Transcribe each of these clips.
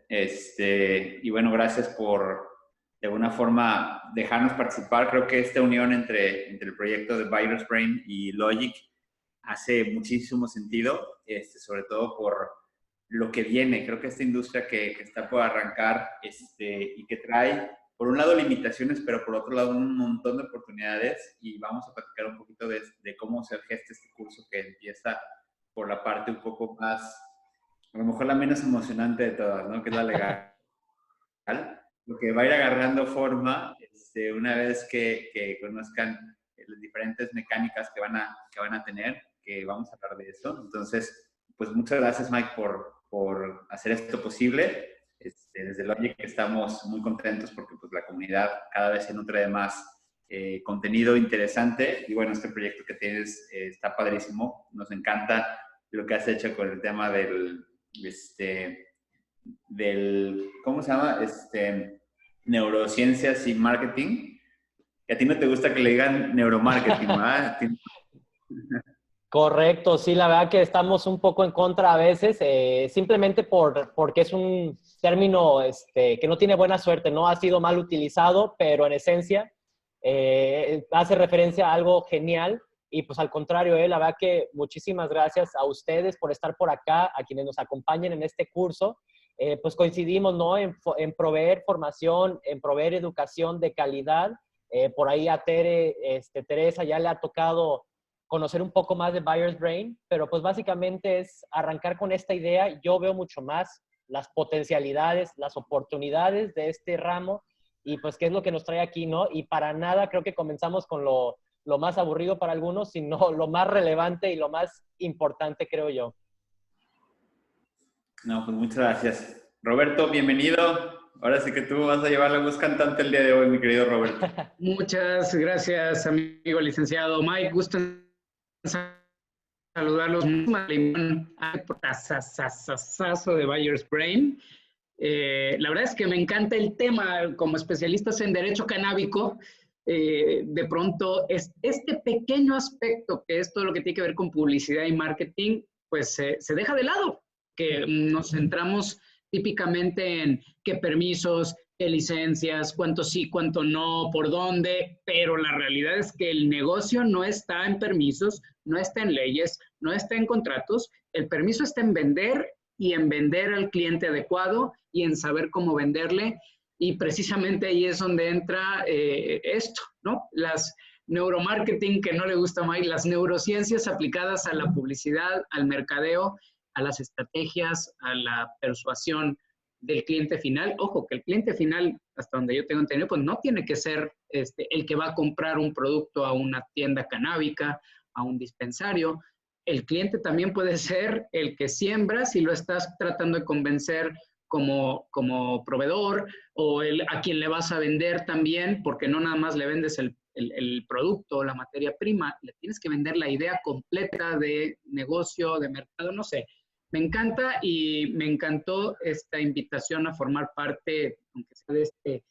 Y bueno, gracias por, de alguna forma, dejarnos participar. Creo que esta unión entre el proyecto de Virus Brain y Logic hace muchísimo sentido, sobre todo por lo que viene. Creo que esta industria que está por arrancar y que trae, por un lado, limitaciones, pero por otro lado, un montón de oportunidades. Y vamos a platicar un poquito de cómo se gesta este curso que empieza por la parte un poco más, a lo mejor la menos emocionante de todas, ¿no? Que es la legal. Lo que va a ir agarrando forma una vez que conozcan las diferentes mecánicas que van a tener, que vamos a hablar de eso. Entonces, pues muchas gracias, Mike, por hacer esto posible. Desde Logic estamos muy contentos porque pues, la comunidad cada vez se nutre de más contenido interesante. Y bueno, este proyecto que tienes está padrísimo. Nos encanta lo que has hecho con el tema del ¿cómo se llama? Neurociencias y marketing. Que a ti no te gusta que le digan neuromarketing, ¿verdad? Correcto, sí, la verdad que estamos un poco en contra a veces, simplemente porque es un término que no tiene buena suerte, no ha sido mal utilizado, pero en esencia hace referencia a algo genial y pues al contrario, la verdad que muchísimas gracias a ustedes por estar por acá, a quienes nos acompañen en este curso. Pues coincidimos, ¿no? En proveer formación, en proveer educación de calidad. Por ahí a Teresa ya le ha tocado conocer un poco más de Buyer's Brain, pero pues básicamente es arrancar con esta idea. Yo veo mucho más las potencialidades, las oportunidades de este ramo y pues qué es lo que nos trae aquí, ¿no? Y para nada creo que comenzamos con lo más aburrido para algunos, sino lo más relevante y lo más importante, creo yo. No, pues muchas gracias. Roberto, bienvenido. Ahora sí que tú vas a llevar la voz cantante el día de hoy, mi querido Roberto. Muchas gracias, amigo licenciado Mike. Gusto en saludarlos. Sasazo de Buyer's Brain. La verdad es que me encanta el tema. Como especialistas en derecho canábico, de pronto es este pequeño aspecto que es todo lo que tiene que ver con publicidad y marketing, pues se deja de lado, que nos centramos típicamente en qué permisos, qué licencias, cuánto sí, cuánto no, por dónde, pero la realidad es que el negocio no está en permisos, no está en leyes, no está en contratos, el permiso está en vender y en vender al cliente adecuado y en saber cómo venderle. Y precisamente ahí es donde entra esto, ¿no? Las neuromarketing, que no le gusta más, las neurociencias aplicadas a la publicidad, al mercadeo, a las estrategias, a la persuasión del cliente final. Ojo, que el cliente final, hasta donde yo tengo entendido, pues no tiene que ser el que va a comprar un producto a una tienda canábica, a un dispensario. El cliente también puede ser el que siembra si lo estás tratando de convencer como proveedor o a quien le vas a vender también, porque no nada más le vendes el producto, la materia prima, le tienes que vender la idea completa de negocio, de mercado, no sé. Me encanta y me encantó esta invitación a formar parte, aunque sea de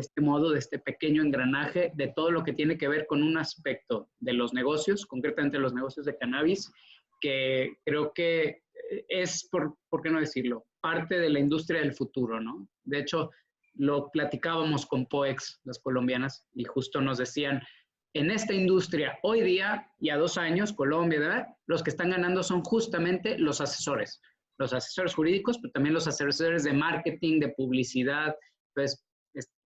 este modo, de este pequeño engranaje, de todo lo que tiene que ver con un aspecto de los negocios, concretamente los negocios de cannabis, que creo que es, ¿por qué no decirlo?, parte de la industria del futuro, ¿no? De hecho, lo platicábamos con POEX, las colombianas, y justo nos decían, en esta industria, hoy día y a 2 años, Colombia, ¿verdad? Los que están ganando son justamente los asesores jurídicos, pero también los asesores de marketing, de publicidad. Entonces,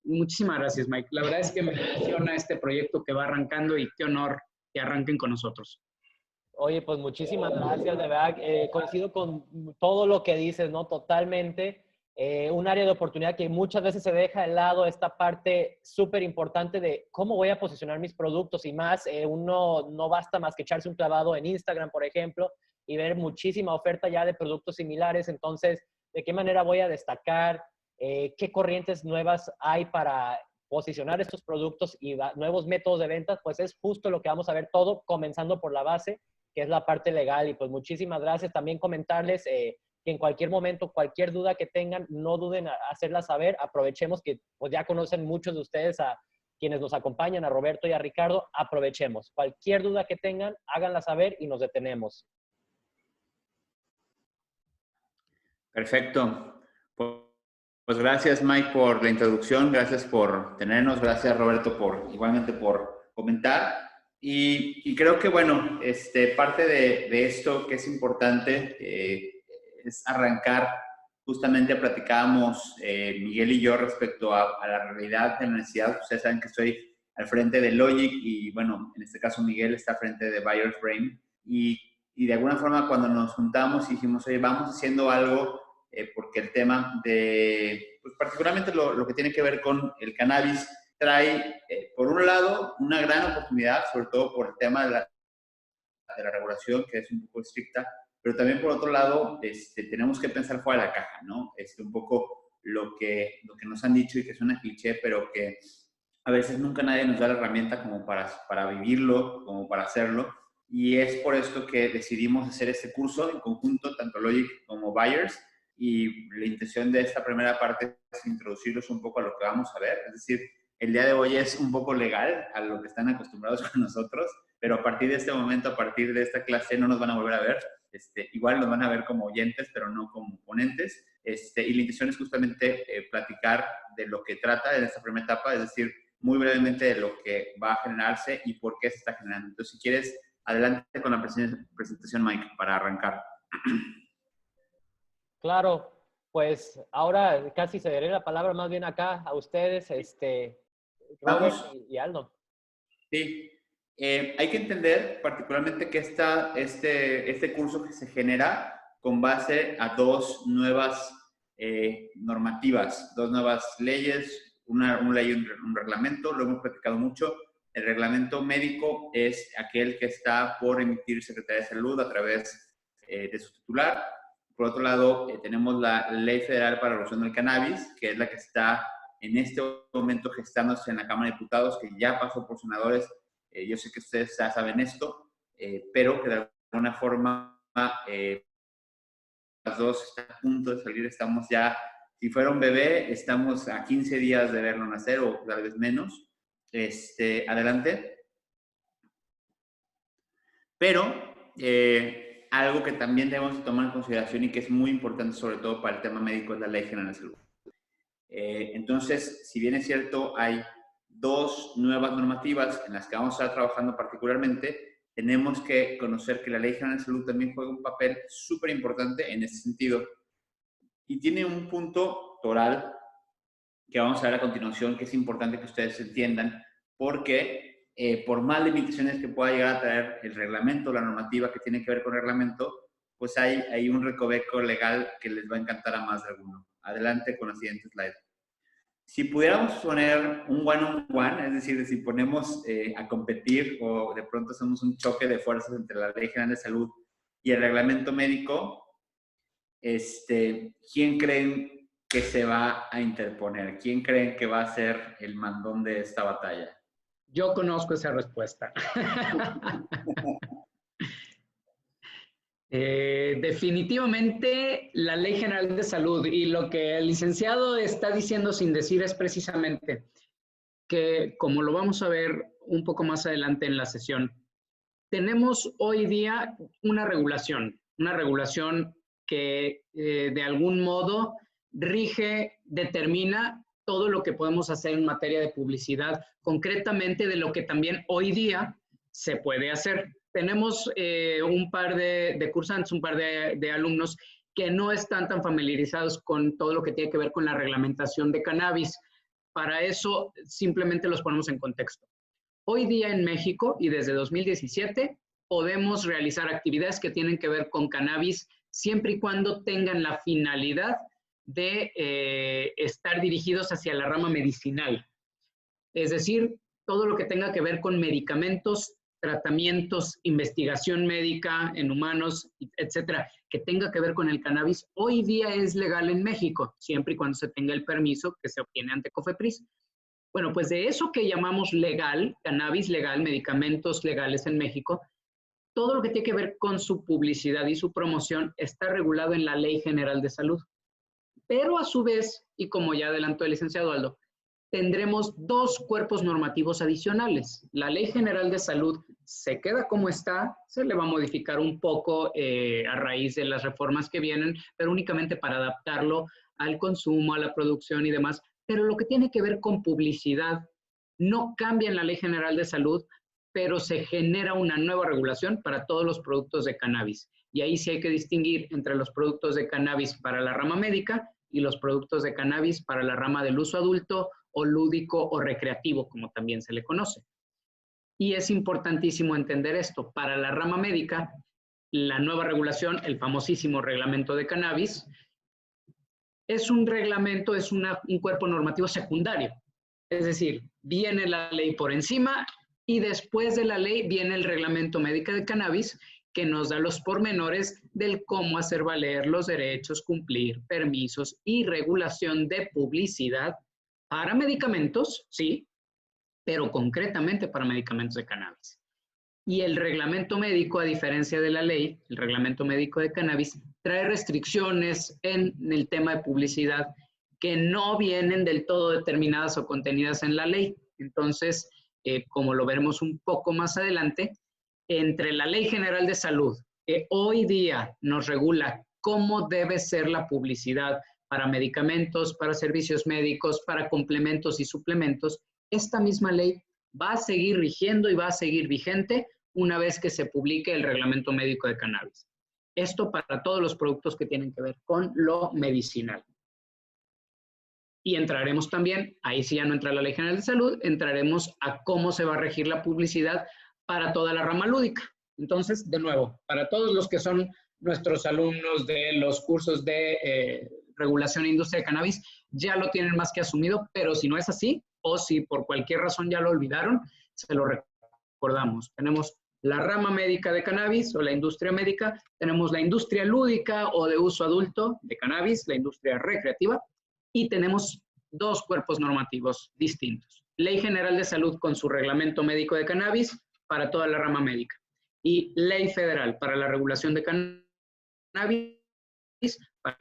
muchísimas gracias, Mike. La verdad es que me emociona este proyecto que va arrancando y qué honor que arranquen con nosotros. Oye, pues muchísimas gracias, de verdad, coincido con todo lo que dices, ¿no? Totalmente. Un área de oportunidad que muchas veces se deja de lado, esta parte súper importante de cómo voy a posicionar mis productos y más, uno no basta más que echarse un clavado en Instagram, por ejemplo, y ver muchísima oferta ya de productos similares. Entonces, ¿de qué manera voy a destacar? ¿Qué corrientes nuevas hay para posicionar estos productos y nuevos métodos de ventas? Pues es justo lo que vamos a ver todo, comenzando por la base, que es la parte legal. Y pues muchísimas gracias. También comentarles que en cualquier momento, cualquier duda que tengan, no duden a hacerla saber. Aprovechemos que pues ya conocen muchos de ustedes a quienes nos acompañan, a Roberto y a Ricardo. Aprovechemos. Cualquier duda que tengan, háganla saber y nos detenemos. Perfecto. Pues gracias, Mike, por la introducción, gracias por tenernos, gracias, Roberto, igualmente por comentar. Y creo que, bueno, parte de esto que es importante es arrancar. Justamente platicábamos Miguel y yo respecto a la realidad de la universidad. Ustedes saben que estoy al frente de Logic y, bueno, en este caso Miguel está al frente de Buyers Brain. Y de alguna forma cuando nos juntamos y dijimos, oye, vamos haciendo algo, porque el tema de, pues particularmente lo que tiene que ver con el cannabis, trae, por un lado, una gran oportunidad, sobre todo por el tema de la regulación, que es un poco estricta, pero también por otro lado, tenemos que pensar fuera de la caja, ¿no? Un poco lo que nos han dicho y que suena cliché, pero que a veces nunca nadie nos da la herramienta como para vivirlo, como para hacerlo. Y es por esto que decidimos hacer este curso en conjunto, tanto Logic como Buyers. Y la intención de esta primera parte es introducirlos un poco a lo que vamos a ver. Es decir, el día de hoy es un poco legal a lo que están acostumbrados con nosotros, pero a partir de este momento, a partir de esta clase, no nos van a volver a ver. Igual nos van a ver como oyentes, pero no como ponentes. Y la intención es justamente platicar de lo que trata en esta primera etapa, es decir, muy brevemente de lo que va a generarse y por qué se está generando. Entonces, si quieres, adelante con la presentación, Mike, para arrancar. Claro, pues ahora casi cederé la palabra más bien acá a ustedes, Robert y Aldo. Sí, hay que entender particularmente que este curso que se genera con base a dos nuevas normativas, dos nuevas leyes, una ley y un reglamento, lo hemos platicado mucho. El reglamento médico es aquel que está por emitir Secretaría de Salud a través de su titular. Por otro lado, tenemos la Ley Federal para la Regulación del Cannabis, que es la que está en este momento gestándose en la Cámara de Diputados, que ya pasó por senadores. Yo sé que ustedes ya saben esto, pero que de alguna forma las dos están a punto de salir. Estamos ya, si fuera un bebé, estamos a 15 días de verlo nacer o tal vez menos. Adelante. Pero algo que también debemos tomar en consideración y que es muy importante, sobre todo para el tema médico, es la Ley General de Salud. Entonces, si bien es cierto, hay dos nuevas normativas en las que vamos a estar trabajando particularmente, tenemos que conocer que la Ley General de Salud también juega un papel súper importante en ese sentido. Y tiene un punto toral que vamos a ver a continuación, que es importante que ustedes entiendan, porque por más limitaciones que pueda llegar a traer el reglamento, la normativa que tiene que ver con el reglamento, pues hay un recoveco legal que les va a encantar a más de alguno. Adelante con la siguiente slide. Si pudiéramos poner un one-on-one, es decir, si ponemos a competir o de pronto hacemos un choque de fuerzas entre la Ley General de Salud y el reglamento médico, ¿quién creen que se va a interponer? ¿Quién creen que va a ser el mandón de esta batalla? Yo conozco esa respuesta. Definitivamente la Ley General de Salud, y lo que el licenciado está diciendo sin decir es precisamente que, como lo vamos a ver un poco más adelante en la sesión, tenemos hoy día una regulación que de algún modo rige, determina todo lo que podemos hacer en materia de publicidad, concretamente de lo que también hoy día se puede hacer. Tenemos un par de cursantes, un par de alumnos que no están tan familiarizados con todo lo que tiene que ver con la reglamentación de cannabis. Para eso simplemente los ponemos en contexto. Hoy día en México y desde 2017 podemos realizar actividades que tienen que ver con cannabis siempre y cuando tengan la finalidad de estar dirigidos hacia la rama medicinal. Es decir, todo lo que tenga que ver con medicamentos, tratamientos, investigación médica en humanos, etcétera, que tenga que ver con el cannabis, hoy día es legal en México, siempre y cuando se tenga el permiso que se obtiene ante COFEPRIS. Bueno, pues de eso que llamamos legal, cannabis legal, medicamentos legales en México, todo lo que tiene que ver con su publicidad y su promoción está regulado en la Ley General de Salud. Pero a su vez, y como ya adelantó el licenciado Aldo, tendremos dos cuerpos normativos adicionales. La Ley General de Salud se queda como está, se le va a modificar un poco a raíz de las reformas que vienen, pero únicamente para adaptarlo al consumo, a la producción y demás, pero lo que tiene que ver con publicidad no cambia en la Ley General de Salud, pero se genera una nueva regulación para todos los productos de cannabis. Y ahí sí hay que distinguir entre los productos de cannabis para la rama médica y los productos de cannabis para la rama del uso adulto o lúdico o recreativo, como también se le conoce. Y es importantísimo entender esto. Para la rama médica, la nueva regulación, el famosísimo reglamento de cannabis, es un reglamento, es un cuerpo normativo secundario. Es decir, viene la ley por encima y después de la ley viene el reglamento médico de cannabis que nos da los pormenores del cómo hacer valer los derechos, cumplir permisos y regulación de publicidad para medicamentos, sí, pero concretamente para medicamentos de cannabis. Y el reglamento médico, a diferencia de la ley, el reglamento médico de cannabis, trae restricciones en el tema de publicidad que no vienen del todo determinadas o contenidas en la ley. Entonces, como lo veremos un poco más adelante, entre la Ley General de Salud, que hoy día nos regula cómo debe ser la publicidad para medicamentos, para servicios médicos, para complementos y suplementos, esta misma ley va a seguir rigiendo y va a seguir vigente una vez que se publique el reglamento médico de cannabis. Esto para todos los productos que tienen que ver con lo medicinal. Y entraremos también, ahí sí ya no entra la Ley General de Salud, entraremos a cómo se va a regir la publicidad para toda la rama lúdica. Entonces, de nuevo, para todos los que son nuestros alumnos de los cursos de regulación e industria de cannabis, ya lo tienen más que asumido, pero si no es así, o si por cualquier razón ya lo olvidaron, se lo recordamos. Tenemos la rama médica de cannabis o la industria médica, tenemos la industria lúdica o de uso adulto de cannabis, la industria recreativa, y tenemos dos cuerpos normativos distintos. Ley General de Salud con su reglamento médico de cannabis para toda la rama médica y Ley Federal para la regulación de cannabis para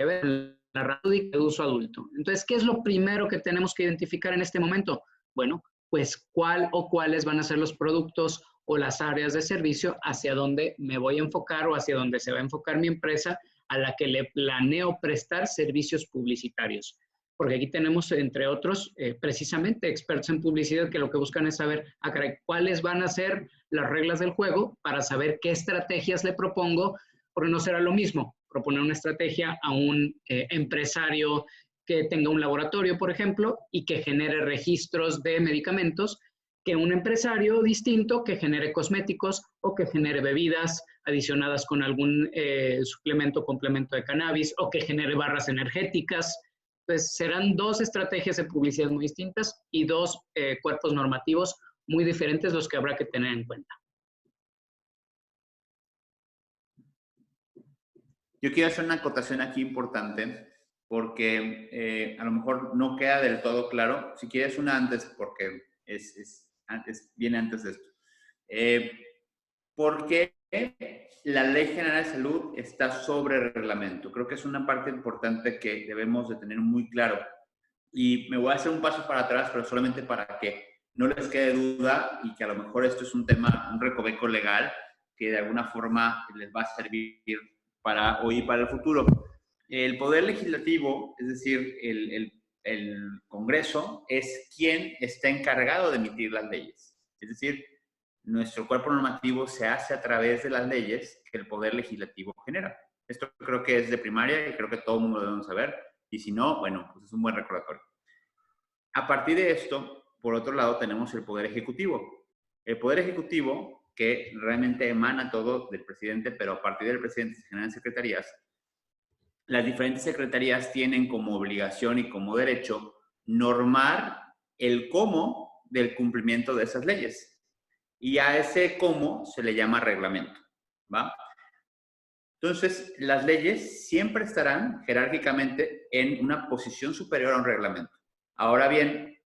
la rama de uso adulto. Entonces, ¿qué es lo primero que tenemos que identificar en este momento? Bueno, pues cuál o cuáles van a ser los productos o las áreas de servicio hacia donde me voy a enfocar o hacia donde se va a enfocar mi empresa a la que le planeo prestar servicios publicitarios. Porque aquí tenemos, entre otros, precisamente expertos en publicidad que lo que buscan es saber cuáles van a ser las reglas del juego para saber qué estrategias le propongo, porque no será lo mismo proponer una estrategia a un empresario que tenga un laboratorio, por ejemplo, y que genere registros de medicamentos, que un empresario distinto que genere cosméticos o que genere bebidas adicionadas con algún suplemento o complemento de cannabis o que genere barras energéticas. Pues serán dos estrategias de publicidad muy distintas y dos cuerpos normativos muy diferentes los que habrá que tener en cuenta. Yo quiero hacer una acotación aquí importante porque a lo mejor no queda del todo claro. Si quieres una antes, porque viene antes de esto. ¿Por qué la Ley General de Salud está sobre reglamento? Creo que es una parte importante que debemos de tener muy claro. Y me voy a hacer un paso para atrás, pero solamente para que no les quede duda y que a lo mejor esto es un tema, un recoveco legal que de alguna forma les va a servir para hoy y para el futuro. El Poder Legislativo, es decir, el Congreso, es quien está encargado de emitir las leyes. Es decir, nuestro cuerpo normativo se hace a través de las leyes que el Poder Legislativo genera. Esto creo que es de primaria y creo que todo el mundo lo debe saber. Y si no, bueno, pues es un buen recordatorio. A partir de esto, por otro lado, tenemos el Poder Ejecutivo. El Poder Ejecutivo, que realmente emana todo del presidente, pero a partir del presidente se generan secretarías. Las diferentes secretarías tienen como obligación y como derecho normar el cómo del cumplimiento de esas leyes. Y a ese cómo se le llama reglamento, ¿va? Entonces, las leyes siempre estarán jerárquicamente en una posición superior a un reglamento. Ahora bien,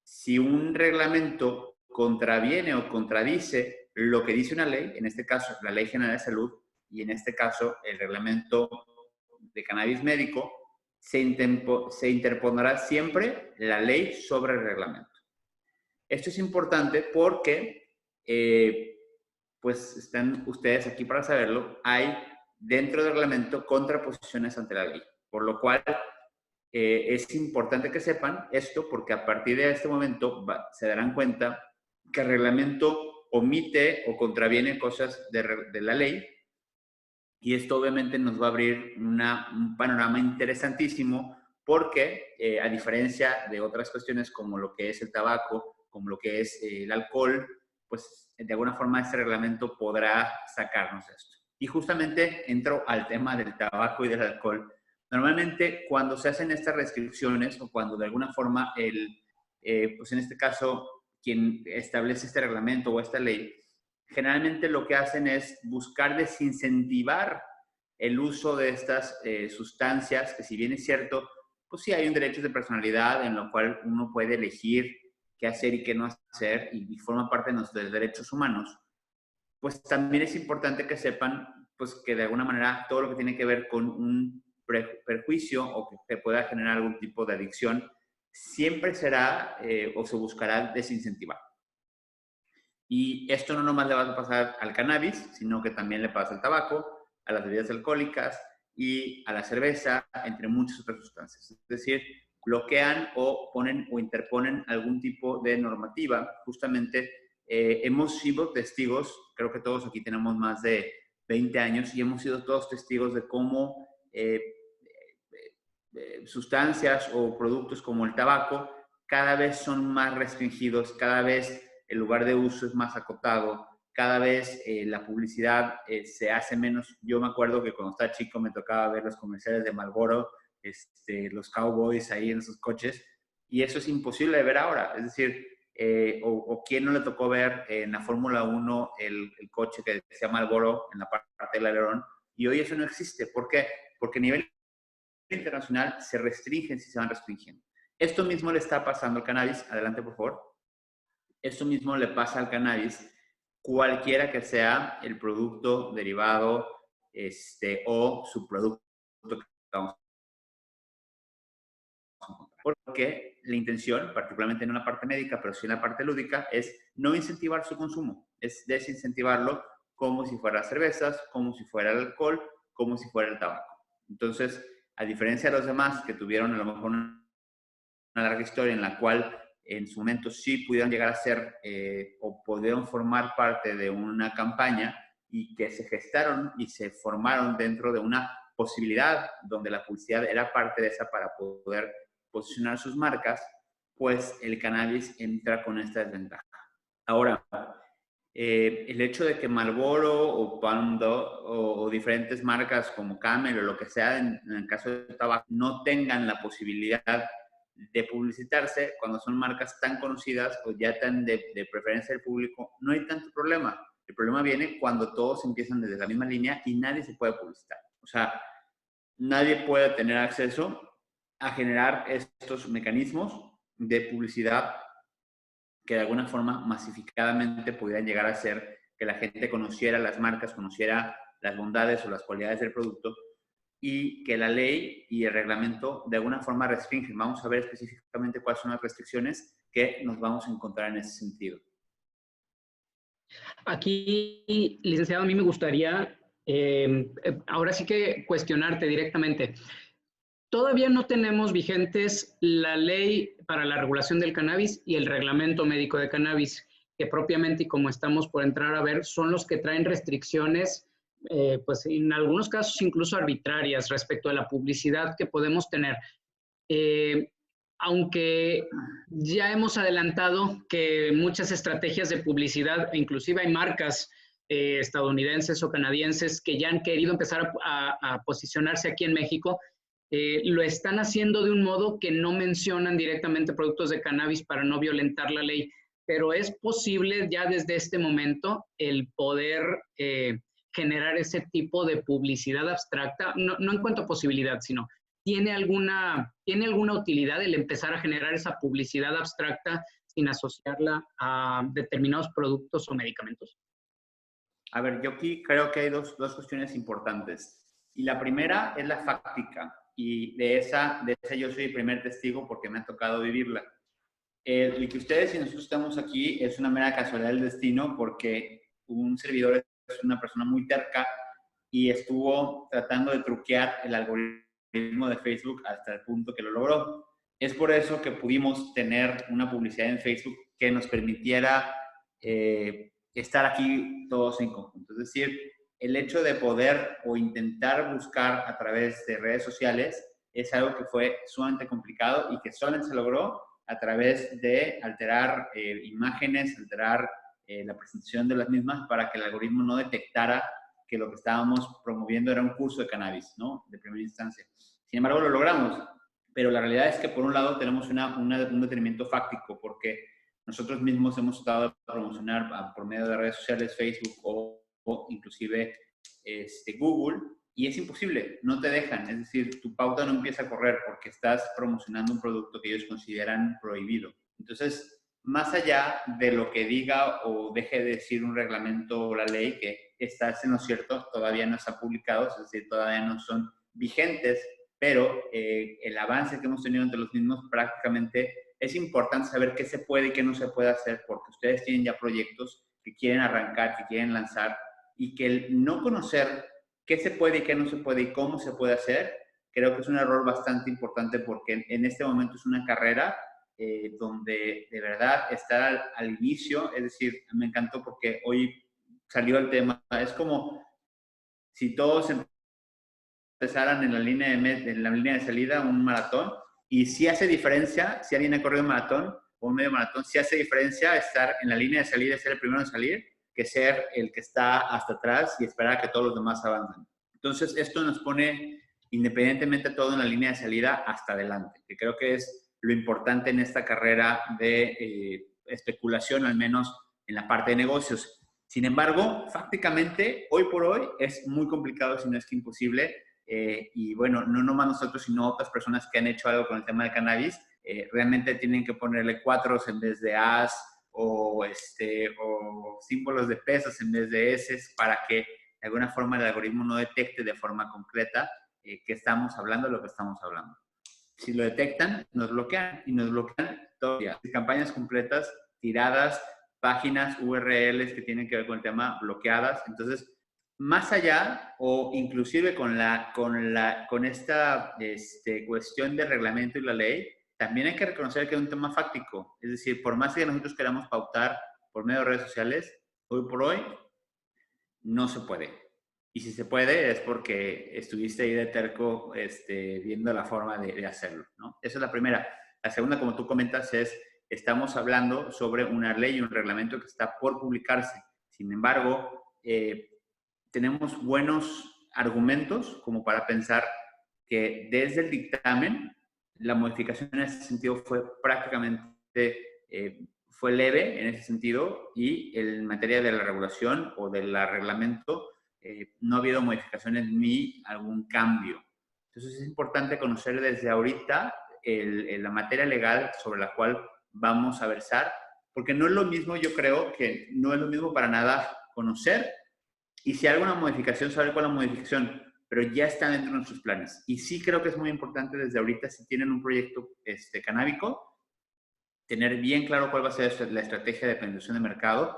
si un reglamento contraviene o contradice lo que dice una ley, en este caso la Ley General de Salud y en este caso el reglamento de cannabis médico, se interpondrá siempre la ley sobre el reglamento. Esto es importante porque, pues están ustedes aquí para saberlo, hay dentro del reglamento contraposiciones ante la ley, por lo cual es importante que sepan esto porque a partir de este momento se darán cuenta que el reglamento omite o contraviene cosas de la ley, y esto obviamente nos va a abrir un panorama interesantísimo porque, a diferencia de otras cuestiones como lo que es el tabaco, como lo que es el alcohol, pues de alguna forma este reglamento podrá sacarnos esto. Y justamente entro al tema del tabaco y del alcohol. Normalmente cuando se hacen estas restricciones o cuando de alguna forma pues en este caso quien establece este reglamento o esta ley, generalmente lo que hacen es buscar desincentivar el uso de estas sustancias, que si bien es cierto, pues sí hay un derecho de personalidad en lo cual uno puede elegir qué hacer y qué no hacer y forma parte de nuestros derechos humanos, pues también es importante que sepan pues que de alguna manera todo lo que tiene que ver con un perjuicio o que pueda generar algún tipo de adicción siempre será o se buscará desincentivar. Y esto no nomás le va a pasar al cannabis, sino que también le pasa al tabaco, a las bebidas alcohólicas y a la cerveza, entre muchas otras sustancias. Es decir, bloquean o ponen o interponen algún tipo de normativa. Justamente hemos sido testigos, creo que todos aquí tenemos más de 20 años y hemos sido todos testigos de cómo sustancias o productos como el tabaco cada vez son más restringidos, cada vez el lugar de uso es más acotado, cada vez la publicidad se hace menos. Yo me acuerdo que cuando estaba chico me tocaba ver los comerciales de Marlboro, los cowboys ahí en sus coches, y eso es imposible de ver ahora. Es decir, o quién no le tocó ver en la Fórmula 1 el coche que decía Marlboro en la parte del alerón, y hoy eso no existe. ¿Por qué? Porque a nivel internacional se restringen si se van restringiendo. Esto mismo le está pasando al cannabis. Adelante, por favor. Esto mismo le pasa al cannabis, cualquiera que sea el producto derivado o subproducto que vamos a encontrar. Porque la intención, particularmente en una parte médica, pero sí en la parte lúdica, es no incentivar su consumo, es desincentivarlo como si fuera cervezas, como si fuera el alcohol, como si fuera el tabaco. Entonces, a diferencia de los demás que tuvieron a lo mejor una larga historia en la cual en su momento sí pudieron llegar a ser o pudieron formar parte de una campaña y que se gestaron y se formaron dentro de una posibilidad donde la publicidad era parte de esa para poder posicionar sus marcas, pues el cannabis entra con esta desventaja. Ahora, el hecho de que Marlboro o Pando o diferentes marcas como Camel o lo que sea en el caso de tabaco no tengan la posibilidad de publicitarse cuando son marcas tan conocidas o ya tan de preferencia del público, no hay tanto problema. El problema viene cuando todos empiezan desde la misma línea y nadie se puede publicitar. O sea, nadie puede tener acceso a generar estos mecanismos de publicidad que de alguna forma masificadamente pudieran llegar a ser que la gente conociera las marcas, conociera las bondades o las cualidades del producto y que la ley y el reglamento de alguna forma restringen. Vamos a ver específicamente cuáles son las restricciones que nos vamos a encontrar en ese sentido. Aquí, licenciado, a mí me gustaría ahora sí que cuestionarte directamente. Todavía no tenemos vigentes la ley para la regulación del cannabis y el reglamento médico de cannabis, que propiamente, y como estamos por entrar a ver, son los que traen restricciones, pues en algunos casos incluso arbitrarias respecto a la publicidad que podemos tener. Aunque ya hemos adelantado que muchas estrategias de publicidad, inclusive hay marcas estadounidenses o canadienses que ya han querido empezar a posicionarse aquí en México, lo están haciendo de un modo que no mencionan directamente productos de cannabis para no violentar la ley, pero es posible ya desde este momento el poder generar ese tipo de publicidad abstracta, no en cuanto a posibilidad, sino ¿tiene alguna utilidad el empezar a generar esa publicidad abstracta sin asociarla a determinados productos o medicamentos? A ver, yo aquí creo que hay dos cuestiones importantes. Y la primera es la fáctica. Y de esa yo soy el primer testigo porque me ha tocado vivirla. El que ustedes y nosotros estamos aquí es una mera casualidad del destino porque un servidor es una persona muy terca y estuvo tratando de truquear el algoritmo algoritmo de Facebook hasta el punto que lo logró. Es por eso que pudimos tener una publicidad en Facebook que nos permitiera estar aquí todos en conjunto. Es decir, el hecho de poder o intentar buscar a través de redes sociales es algo que fue sumamente complicado y que solamente se logró a través de alterar imágenes, alterar la presentación de las mismas para que el algoritmo no detectara que lo que estábamos promoviendo era un curso de cannabis, ¿no? De primera instancia. Sin embargo, lo logramos. Pero la realidad es que, por un lado, tenemos un detenimiento fáctico, porque nosotros mismos hemos tratado de promocionar por medio de redes sociales, Facebook o inclusive Google, y es imposible, no te dejan. Es decir, tu pauta no empieza a correr porque estás promocionando un producto que ellos consideran prohibido. Entonces, más allá de lo que diga o deje de decir un reglamento o la ley, que está en lo cierto, todavía no está publicado, es decir, todavía no son vigentes, pero el avance que hemos tenido entre los mismos prácticamente es importante saber qué se puede y qué no se puede hacer, porque ustedes tienen ya proyectos que quieren arrancar, que quieren lanzar, y que el no conocer qué se puede y qué no se puede y cómo se puede hacer, creo que es un error bastante importante, porque en este momento es una carrera donde de verdad estar al inicio, es decir, me encantó porque hoy salió el tema, es como si todos empezaran en la línea de salida un maratón, y si hace diferencia, si alguien ha corrido un maratón o un medio maratón, si hace diferencia estar en la línea de salida y ser el primero en salir, que ser el que está hasta atrás y esperar a que todos los demás avancen. Entonces, esto nos pone independientemente todo en la línea de salida hasta adelante, que creo que es lo importante en esta carrera de especulación, al menos en la parte de negocios. Sin embargo, fácticamente, hoy por hoy, es muy complicado, si no es que imposible, y bueno, no nomás nosotros, sino otras personas que han hecho algo con el tema del cannabis, realmente tienen que ponerle 4 en vez de As, o símbolos de pesos en vez de S, para que de alguna forma el algoritmo no detecte de forma concreta que estamos hablando de lo que estamos hablando. Si lo detectan, nos bloquean, y nos bloquean todavía. Campañas completas, tiradas, páginas, URLs que tienen que ver con el tema, bloqueadas. Entonces, más allá, o inclusive con esta cuestión de reglamento y la ley, también hay que reconocer que es un tema fáctico. Es decir, por más que nosotros queramos pautar por medio de redes sociales, hoy por hoy no se puede. Y si se puede es porque estuviste ahí de terco viendo la forma de hacerlo, ¿no? Esa es la primera. La segunda, como tú comentas, estamos hablando sobre una ley y un reglamento que está por publicarse. Sin embargo, tenemos buenos argumentos como para pensar que desde el dictamen la modificación en ese sentido fue prácticamente, fue leve en ese sentido, y en materia de la regulación o del reglamento no ha habido modificaciones ni algún cambio. Entonces es importante conocer desde ahorita la materia legal sobre la cual vamos a versar, porque no es lo mismo, yo creo que no es lo mismo para nada conocer, y si hay alguna modificación, saber cuál es la modificación, pero ya está dentro de nuestros planes. Y sí creo que es muy importante desde ahorita, si tienen un proyecto canábico, tener bien claro cuál va a ser la estrategia de penetración de mercado,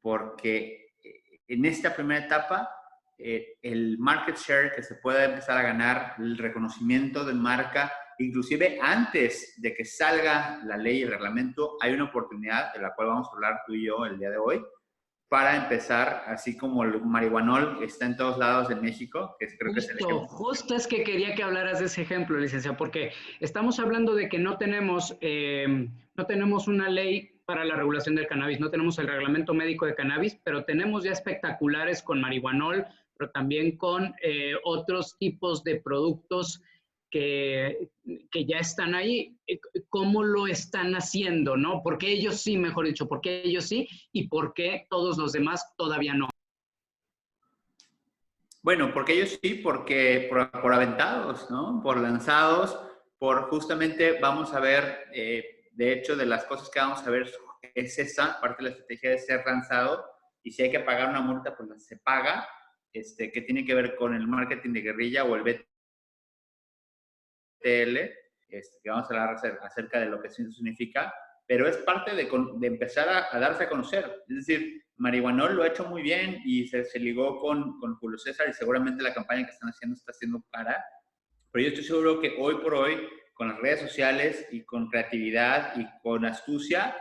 porque en esta primera etapa, el market share que se pueda empezar a ganar, el reconocimiento de marca, inclusive antes de que salga la ley y el reglamento, hay una oportunidad de la cual vamos a hablar tú y yo el día de hoy, para empezar, así como el marihuanol está en todos lados de México, que creo que es el ejemplo. Justo es que quería que hablaras de ese ejemplo, licenciado, porque estamos hablando de que no tenemos una ley para la regulación del cannabis, no tenemos el reglamento médico de cannabis, pero tenemos ya espectaculares con marihuanol, pero también con otros tipos de productos que ya están ahí. ¿Cómo lo están haciendo, no? ¿Por qué ellos sí, mejor dicho, por qué ellos sí y por qué todos los demás todavía no? Bueno, porque ellos sí, porque por aventados, ¿no? Por lanzados, por justamente vamos a ver, de hecho, de las cosas que vamos a ver es esa parte de la estrategia de ser lanzado, y si hay que pagar una multa, pues se paga, que tiene que ver con el marketing de guerrilla o el BTL, que vamos a hablar acerca de lo que eso significa, pero es parte de empezar a darse a conocer. Es decir, marihuanol lo ha hecho muy bien y se ligó con Julio César, y seguramente la campaña que están haciendo está haciendo para Pero yo estoy seguro que hoy por hoy, con las redes sociales y con creatividad y con astucia,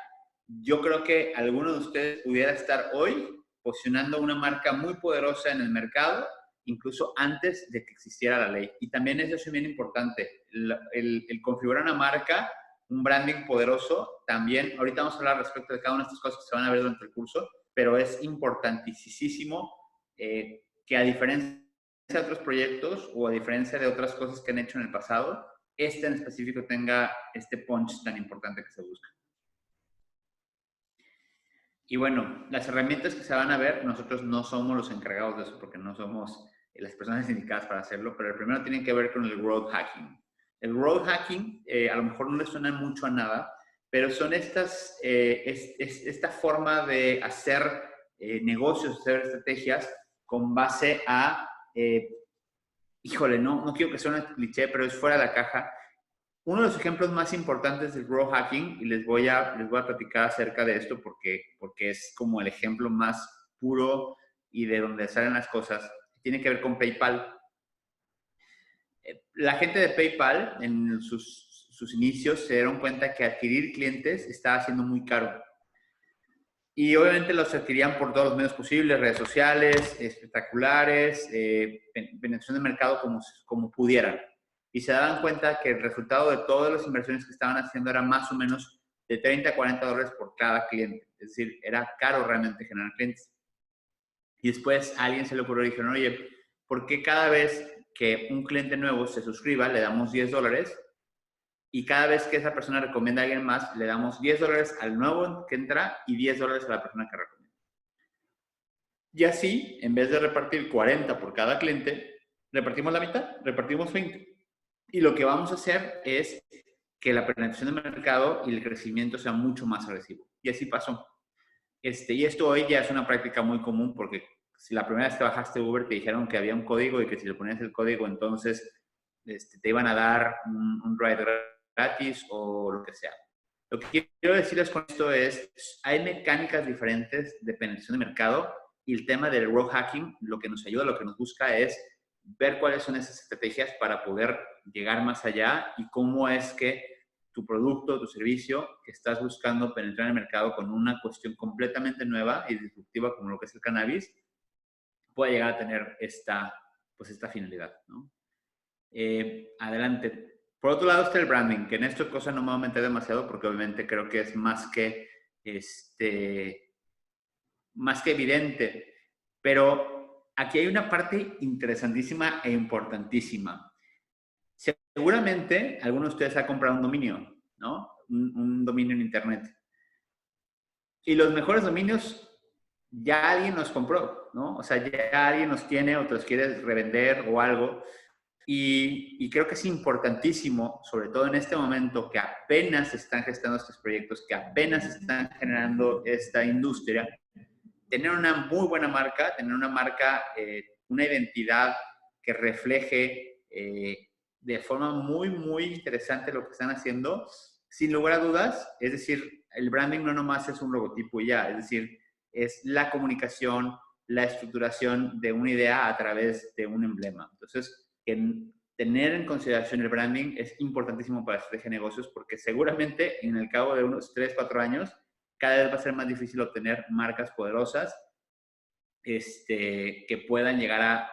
yo creo que alguno de ustedes pudiera estar hoy posicionando una marca muy poderosa en el mercado, incluso antes de que existiera la ley. Y también eso es bien importante, el configurar una marca, un branding poderoso, también, ahorita vamos a hablar respecto de cada una de estas cosas que se van a ver durante el curso, pero es importantísimo que a diferencia de otros proyectos o a diferencia de otras cosas que han hecho en el pasado, este en específico tenga este punch tan importante que se busca. Y bueno, las herramientas que se van a ver, nosotros no somos los encargados de eso porque no somos las personas indicadas para hacerlo, pero el primero tiene que ver con el growth hacking. El growth hacking a lo mejor no le suena mucho a nada, pero son esta forma de hacer negocios, hacer estrategias con base a, híjole, no quiero que suene cliché, pero es fuera de la caja. Uno de los ejemplos más importantes del growth hacking, y les voy a platicar acerca de esto porque es como el ejemplo más puro y de donde salen las cosas, tiene que ver con PayPal. La gente de PayPal en sus inicios se dieron cuenta que adquirir clientes estaba siendo muy caro. Y obviamente los adquirían por todos los medios posibles, redes sociales, espectaculares, penetración de mercado como pudieran. Y se daban cuenta que el resultado de todas las inversiones que estaban haciendo era más o menos de 30 a 40 dólares por cada cliente. Es decir, era caro realmente generar clientes. Y después a alguien se le ocurrió y dijeron, oye, ¿por qué cada vez que un cliente nuevo se suscriba le damos 10 dólares? Y cada vez que esa persona recomienda a alguien más, le damos 10 dólares al nuevo que entra y 10 dólares a la persona que recomienda. Y así, en vez de repartir 40 por cada cliente, repartimos la mitad, repartimos 20. Y lo que vamos a hacer es que la penetración de mercado y el crecimiento sea mucho más agresivo. Y así pasó. Y esto hoy ya es una práctica muy común porque si la primera vez que bajaste Uber te dijeron que había un código y que si le ponías el código entonces te iban a dar un ride gratis o lo que sea. Lo que quiero decirles con esto es, hay mecánicas diferentes de penetración de mercado y el tema del growth hacking lo que nos ayuda, lo que nos busca es ver cuáles son esas estrategias para poder llegar más allá y cómo es que tu producto, tu servicio que estás buscando penetrar en el mercado con una cuestión completamente nueva y disruptiva como lo que es el cannabis, puede llegar a tener esta finalidad, ¿no? Adelante. Por otro lado está el branding, que en esta cosa no me voy a meter demasiado porque obviamente creo que es más que evidente, pero aquí hay una parte interesantísima e importantísima. Seguramente alguno de ustedes ha comprado un dominio, ¿no? Un dominio en internet. Y los mejores dominios ya alguien los compró, ¿no? O sea, ya alguien los tiene o te los quiere revender o algo. Y creo que es importantísimo, sobre todo en este momento que apenas se están gestando estos proyectos, que apenas se están generando esta industria, tener una muy buena marca, tener una marca, una identidad que refleje de forma muy, muy interesante lo que están haciendo, sin lugar a dudas. Es decir, el branding no nomás es un logotipo y ya, es decir, es la comunicación, la estructuración de una idea a través de un emblema. Entonces, tener en consideración el branding es importantísimo para la estrategia de negocios porque seguramente en el cabo de unos 3, 4 años cada vez va a ser más difícil obtener marcas poderosas que puedan llegar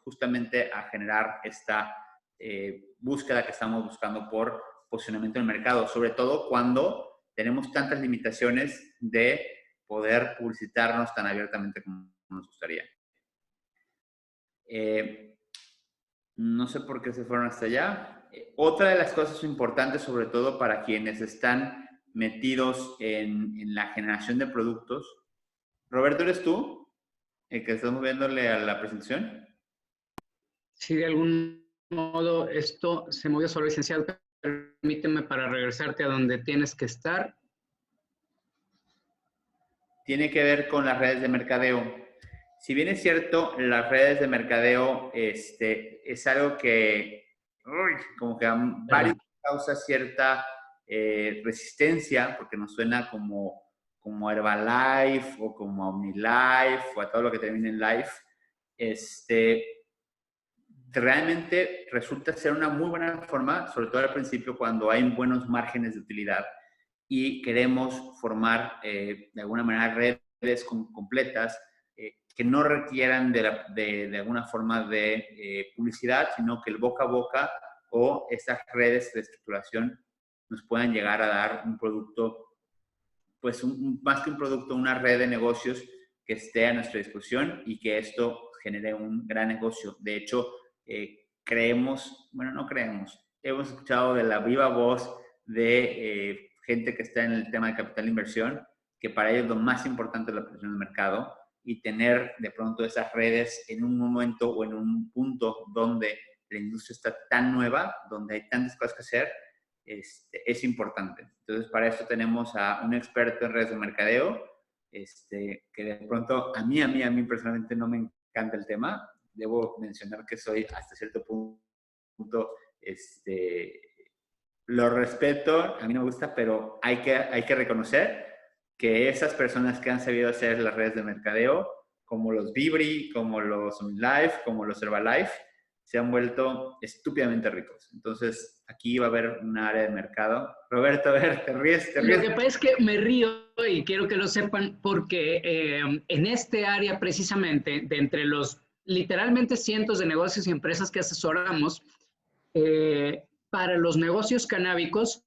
justamente a generar esta búsqueda que estamos buscando por posicionamiento en el mercado, sobre todo cuando tenemos tantas limitaciones de poder publicitarnos tan abiertamente como nos gustaría. No sé por qué se fueron hasta allá. Otra de las cosas importantes, sobre todo para quienes están metidos en la generación de productos. Roberto, ¿eres tú el que estás moviéndole a la presentación? Sí, de algún modo esto se movió solo, licenciado. Permíteme para regresarte a donde tienes que estar. Tiene que ver con las redes de mercadeo. Si bien es cierto, las redes de mercadeo es algo que como que a varios causa cierta resistencia, porque nos suena como Herbalife o como OmniLife o a todo lo que termine en Life. realmente resulta ser una muy buena forma, sobre todo al principio cuando hay buenos márgenes de utilidad y queremos formar de alguna manera redes completas que no requieran de alguna forma de publicidad, sino que el boca a boca o estas redes de estructuración nos puedan llegar a dar un producto, pues más que un producto, una red de negocios que esté a nuestra disposición y que esto genere un gran negocio. De hecho, creemos, bueno, no creemos, hemos escuchado de la viva voz de gente que está en el tema de capital de inversión, que para ellos lo más importante es la presión del mercado y tener de pronto esas redes en un momento o en un punto donde la industria está tan nueva, donde hay tantas cosas que hacer, es importante. Entonces, para esto tenemos a un experto en redes de mercadeo, que de pronto a mí personalmente no me encanta el tema. Debo mencionar que soy hasta cierto punto, lo respeto, a mí no me gusta, pero hay que reconocer que esas personas que han sabido hacer las redes de mercadeo, como los Vibri, como los OnLive, como los Herbalife, se han vuelto estúpidamente ricos. Entonces, aquí va a haber un área de mercado. Roberto, a ver, te ríes. Lo que pasa es que me río y quiero que lo sepan porque en este área precisamente, de entre los literalmente cientos de negocios y empresas que asesoramos, para los negocios canábicos,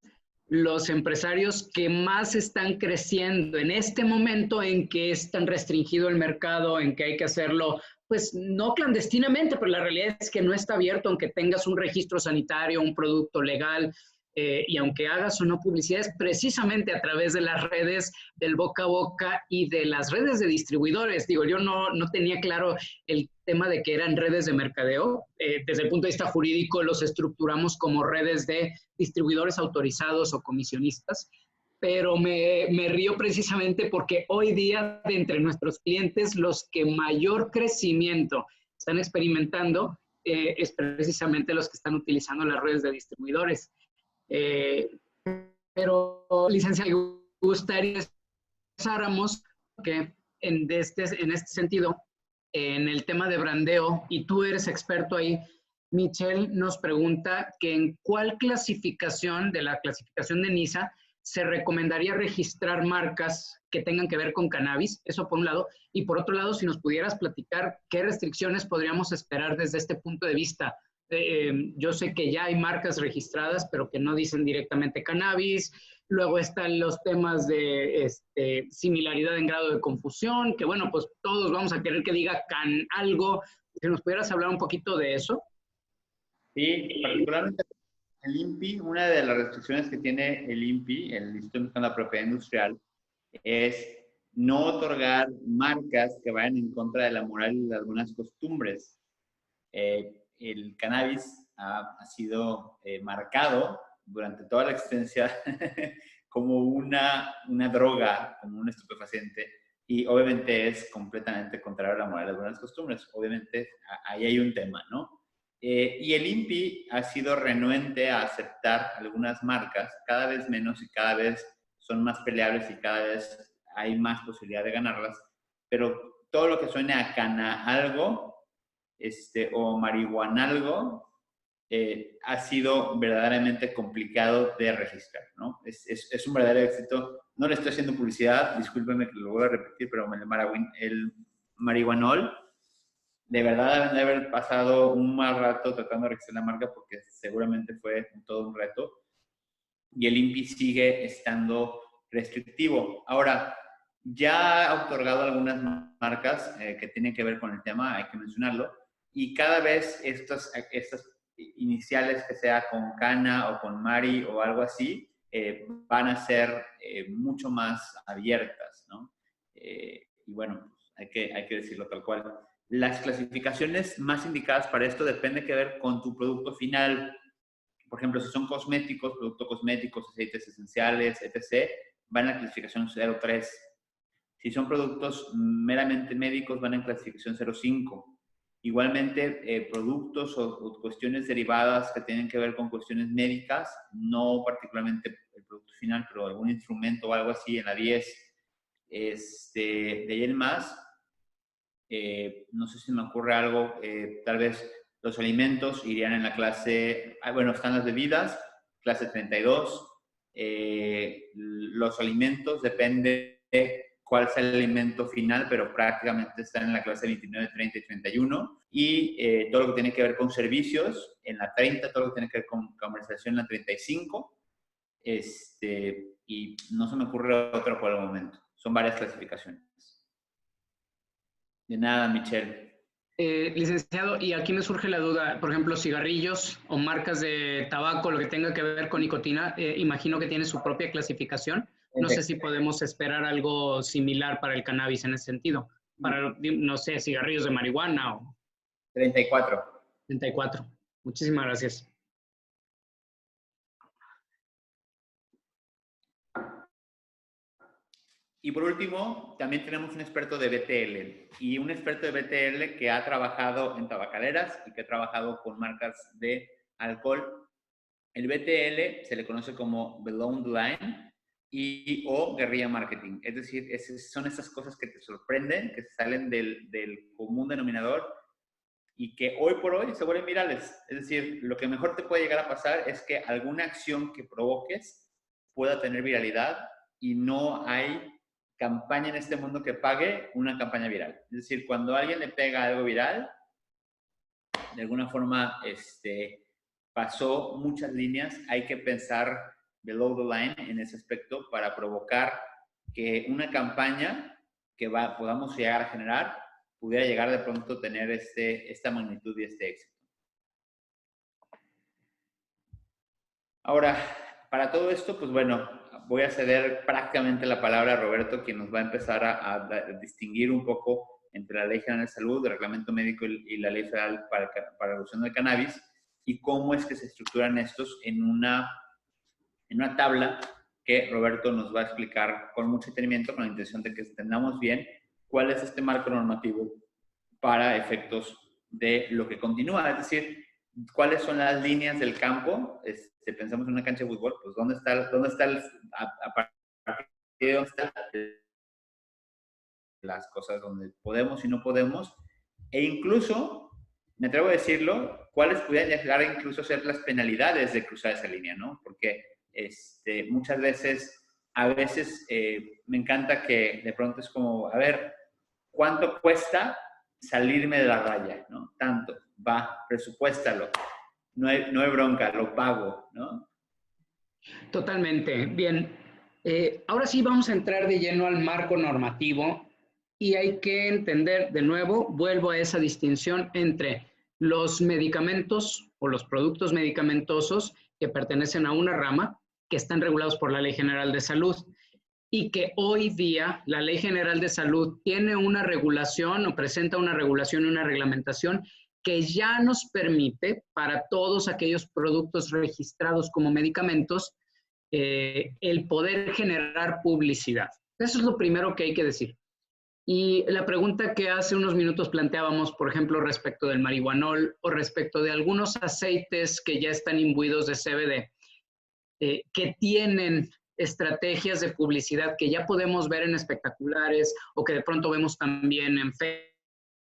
los empresarios que más están creciendo en este momento en que es tan restringido el mercado, en que hay que hacerlo, pues no clandestinamente, pero la realidad es que no está abierto, aunque tengas un registro sanitario, un producto legal, y aunque hagas o no publicidad, es precisamente a través de las redes del boca a boca y de las redes de distribuidores. Digo, yo no tenía claro el tema de que eran redes de mercadeo. Desde el punto de vista jurídico los estructuramos como redes de distribuidores autorizados o comisionistas, pero me río precisamente porque hoy día de entre nuestros clientes los que mayor crecimiento están experimentando es precisamente los que están utilizando las redes de distribuidores. Pero, licenciado, me gustaría que en este sentido, en el tema de brandeo, y tú eres experto ahí, Michelle nos pregunta que en cuál clasificación de la clasificación de NISA se recomendaría registrar marcas que tengan que ver con cannabis, eso por un lado, y por otro lado, si nos pudieras platicar qué restricciones podríamos esperar desde este punto de vista. Yo sé que ya hay marcas registradas, pero que no dicen directamente cannabis. Luego están los temas de similaridad en grado de confusión, que bueno, pues todos vamos a querer que diga can algo. Si nos pudieras hablar un poquito de eso. Sí, particularmente el INPI, una de las restricciones que tiene el INPI, el Instituto Mexicano de la Propiedad Industrial, es no otorgar marcas que vayan en contra de la moral y de algunas costumbres. El cannabis ha sido marcado durante toda la existencia como una droga, como un estupefaciente, y obviamente es completamente contrario a la moral y las buenas costumbres. Obviamente ahí hay un tema, ¿no? Y el INPI ha sido renuente a aceptar algunas marcas, cada vez menos y cada vez son más peleables y cada vez hay más posibilidad de ganarlas, pero todo lo que suene a cana algo, o marihuanalgo, ha sido verdaderamente complicado de registrar, ¿no? Es un verdadero éxito. No le estoy haciendo publicidad, discúlpenme que lo voy a repetir, pero el marihuanol, de verdad deben de haber pasado un mal rato tratando de registrar la marca porque seguramente fue todo un reto. Y el INPI sigue estando restrictivo. Ahora, ya ha otorgado algunas marcas que tienen que ver con el tema, hay que mencionarlo, y cada vez estas iniciales, que sea con Cana o con Mari o algo así, van a ser mucho más abiertas, ¿no? Y bueno, hay que decirlo tal cual. Las clasificaciones más indicadas para esto depende que ver con tu producto final. Por ejemplo, si son cosméticos, productos cosméticos, aceites esenciales, etc., van en la clasificación 03. Si son productos meramente médicos, van en clasificación 05. Igualmente, productos o cuestiones derivadas que tienen que ver con cuestiones médicas, no particularmente el producto final, pero algún instrumento o algo así en la 10. De ahí en más, no sé si me ocurre algo, tal vez Los alimentos irían en la clase, bueno, están las bebidas, clase 32. Los alimentos depende de cuál sea el alimento final, pero prácticamente están en la clase 29, 30 y 31. Y todo lo que tiene que ver con servicios en la 30, todo lo que tiene que ver con comercialización en la 35. Y no se me ocurre otro por el momento. Son varias clasificaciones. De nada, Michelle. Licenciado, y aquí me surge la duda, por ejemplo, cigarrillos o marcas de tabaco, lo que tenga que ver con nicotina, imagino que tiene su propia clasificación. No sé si podemos esperar algo similar para el cannabis en ese sentido. Para, no sé, cigarrillos de marihuana o... 34. 34. Muchísimas gracias. Y por último, también tenemos un experto de BTL y un experto de BTL que ha trabajado en tabacaleras y que ha trabajado con marcas de alcohol. El BTL se le conoce como Below the Line o guerrilla marketing. Es decir, son esas cosas que te sorprenden, que salen del común denominador y que hoy por hoy se vuelven virales. Es decir, lo que mejor te puede llegar a pasar es que alguna acción que provoques pueda tener viralidad y no hay campaña en este mundo que pague una campaña viral. Es decir, cuando alguien le pega algo viral, de alguna forma pasó muchas líneas, hay que pensar below the line en ese aspecto para provocar que una campaña que podamos llegar a generar pudiera llegar de pronto a tener esta magnitud y este éxito. Ahora, para todo esto, pues bueno, voy a ceder prácticamente la palabra a Roberto, quien nos va a empezar a distinguir un poco entre la Ley General de Salud, el Reglamento Médico y la Ley Federal para el uso del cannabis, y cómo es que se estructuran estos en una tabla que Roberto nos va a explicar con mucho detenimiento, con la intención de que entendamos bien cuál es este marco normativo para efectos de lo que continúa. Es decir, cuáles son las líneas del campo. Si pensamos en una cancha de fútbol, pues dónde está a partir de dónde están las cosas donde podemos y no podemos, e incluso, me atrevo a decirlo, cuáles pudieran llegar a incluso ser las penalidades de cruzar esa línea, ¿no? Porque muchas veces, me encanta que de pronto es como, a ver, ¿cuánto cuesta salirme de la raya? ¿No? Tanto, va, presupuéstalo. No hay bronca, lo pago, ¿no? Totalmente. Bien. Ahora sí vamos a entrar de lleno al marco normativo y hay que entender, de nuevo, vuelvo a esa distinción entre los medicamentos o los productos medicamentosos que pertenecen a una rama que están regulados por la Ley General de Salud y que hoy día la Ley General de Salud tiene una regulación o presenta una regulación y una reglamentación que ya nos permite para todos aquellos productos registrados como medicamentos el poder generar publicidad. Eso es lo primero que hay que decir. Y la pregunta que hace unos minutos planteábamos, por ejemplo, respecto del marihuanol o respecto de algunos aceites que ya están imbuidos de CBD, que tienen estrategias de publicidad que ya podemos ver en espectaculares o que de pronto vemos también en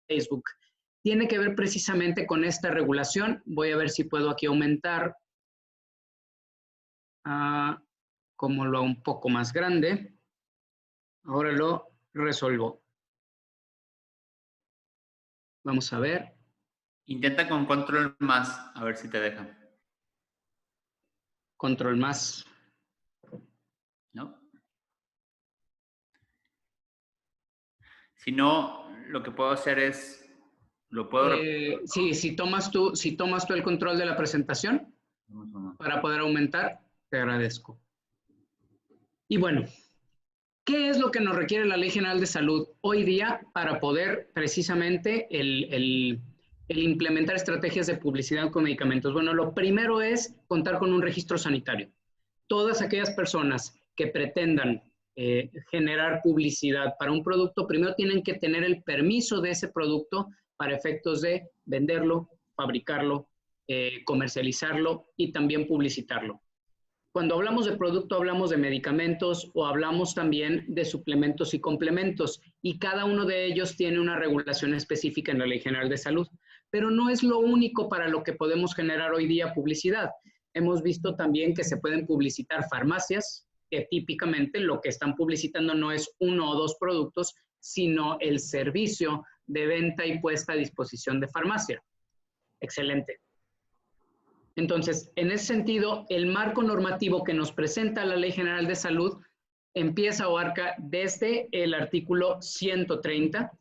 Facebook, tiene que ver precisamente con esta regulación. Voy a ver si puedo aquí aumentar como lo hago un poco más grande. Ahora lo resuelvo. Vamos a ver. Intenta con control más, a ver si te deja. Control más. ¿No? Si no, lo que puedo hacer es, sí, si tomas tú el control de la presentación para poder aumentar, te agradezco. Y bueno, ¿qué es lo que nos requiere la Ley General de Salud hoy día para poder precisamente el implementar estrategias de publicidad con medicamentos? Bueno, lo primero es contar con un registro sanitario. Todas aquellas personas que pretendan generar publicidad para un producto, primero tienen que tener el permiso de ese producto para efectos de venderlo, fabricarlo, comercializarlo y también publicitarlo. Cuando hablamos de producto, hablamos de medicamentos o hablamos también de suplementos y complementos, y cada uno de ellos tiene una regulación específica en la Ley General de Salud. pero no es lo único para lo que podemos generar hoy día publicidad. Hemos visto también que se pueden publicitar farmacias, que típicamente lo que están publicitando no es 1 o 2 productos, sino el servicio de venta y puesta a disposición de farmacia. Excelente. Entonces, en ese sentido, el marco normativo que nos presenta la Ley General de Salud empieza o abarca desde el artículo 130,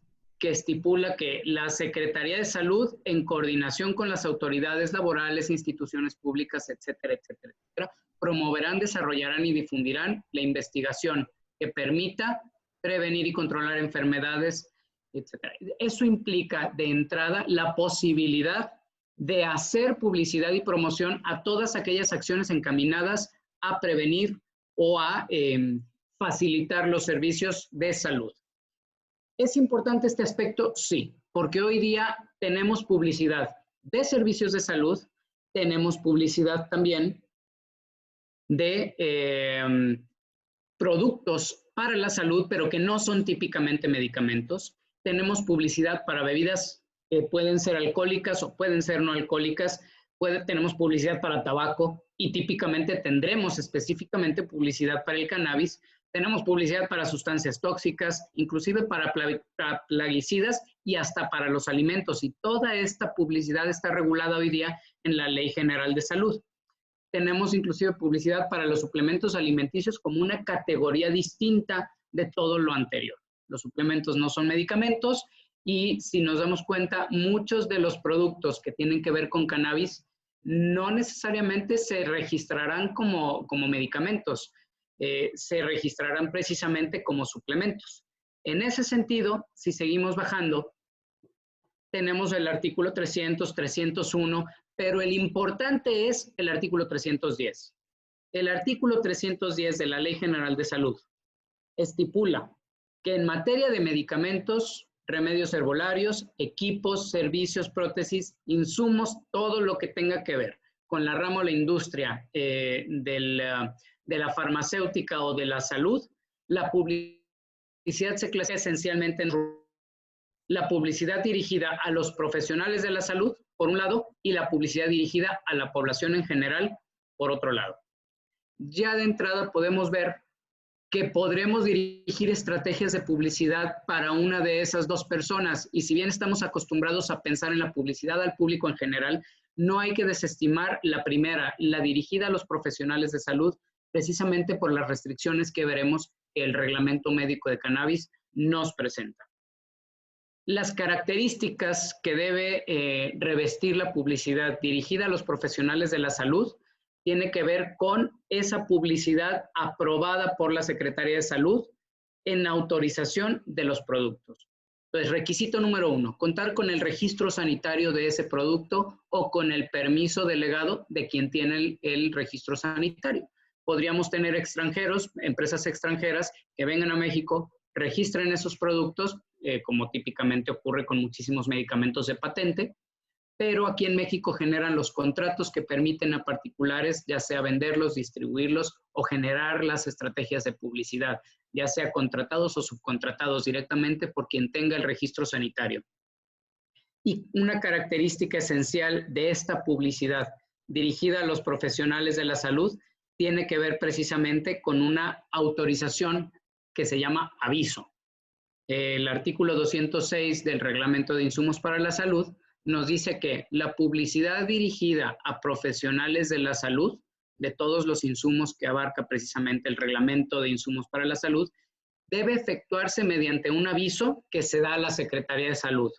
que estipula que la Secretaría de Salud, en coordinación con las autoridades laborales, instituciones públicas, etcétera, etcétera, etcétera, promoverán, desarrollarán y difundirán la investigación que permita prevenir y controlar enfermedades, etcétera. Eso implica de entrada la posibilidad de hacer publicidad y promoción a todas aquellas acciones encaminadas a prevenir o a facilitar los servicios de salud. ¿Es importante este aspecto? Sí, porque hoy día tenemos publicidad de servicios de salud, tenemos publicidad también de productos para la salud, pero que no son típicamente medicamentos. Tenemos publicidad para bebidas que pueden ser alcohólicas o pueden ser no alcohólicas. Tenemos publicidad para tabaco y típicamente tendremos específicamente publicidad para el cannabis. Tenemos publicidad para sustancias tóxicas, inclusive para plaguicidas y hasta para los alimentos. Y toda esta publicidad está regulada hoy día en la Ley General de Salud. Tenemos inclusive publicidad para los suplementos alimenticios como una categoría distinta de todo lo anterior. Los suplementos no son medicamentos y si nos damos cuenta, muchos de los productos que tienen que ver con cannabis no necesariamente se registrarán como medicamentos. Se registrarán precisamente como suplementos. En ese sentido, si seguimos bajando, tenemos el artículo 300, 301, pero el importante es el artículo 310. El artículo 310 de la Ley General de Salud estipula que en materia de medicamentos, remedios herbolarios, equipos, servicios, prótesis, insumos, todo lo que tenga que ver con la rama o la industria de la farmacéutica o de la salud, la publicidad se clasifica esencialmente en la publicidad dirigida a los profesionales de la salud, por un lado, y la publicidad dirigida a la población en general, por otro lado. Ya de entrada podemos ver que podremos dirigir estrategias de publicidad para una de esas dos personas, y si bien estamos acostumbrados a pensar en la publicidad al público en general, no hay que desestimar la primera, la dirigida a los profesionales de salud, precisamente por las restricciones que veremos que el Reglamento Médico de Cannabis nos presenta. Las características que debe revestir la publicidad dirigida a los profesionales de la salud tiene que ver con esa publicidad aprobada por la Secretaría de Salud en autorización de los productos. Entonces, requisito número 1, contar con el registro sanitario de ese producto o con el permiso delegado de quien tiene el registro sanitario. Podríamos tener extranjeros, empresas extranjeras que vengan a México, registren esos productos, como típicamente ocurre con muchísimos medicamentos de patente, pero aquí en México generan los contratos que permiten a particulares, ya sea venderlos, distribuirlos o generar las estrategias de publicidad, ya sea contratados o subcontratados directamente por quien tenga el registro sanitario. Y una característica esencial de esta publicidad dirigida a los profesionales de la salud tiene que ver precisamente con una autorización que se llama aviso. El artículo 206 del Reglamento de Insumos para la Salud nos dice que la publicidad dirigida a profesionales de la salud, de todos los insumos que abarca precisamente el Reglamento de Insumos para la Salud, debe efectuarse mediante un aviso que se da a la Secretaría de Salud.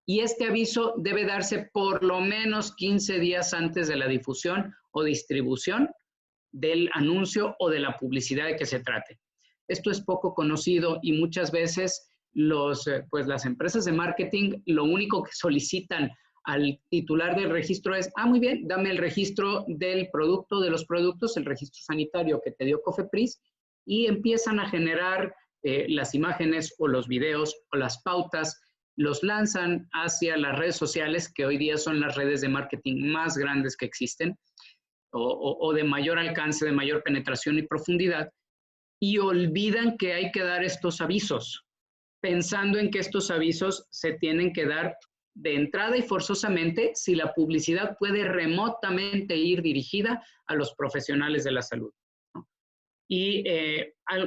Y este aviso debe darse por lo menos 15 días antes de la difusión o distribución del anuncio o de la publicidad de que se trate. Esto es poco conocido y muchas veces las empresas de marketing lo único que solicitan al titular del registro es, muy bien, dame el registro del producto, de los productos, el registro sanitario que te dio Cofepris, y empiezan a generar las imágenes o los videos o las pautas, los lanzan hacia las redes sociales, que hoy día son las redes de marketing más grandes que existen, o de mayor alcance, de mayor penetración y profundidad, y olvidan que hay que dar estos avisos, pensando en que estos avisos se tienen que dar de entrada y forzosamente si la publicidad puede remotamente ir dirigida a los profesionales de la salud, ¿no? Y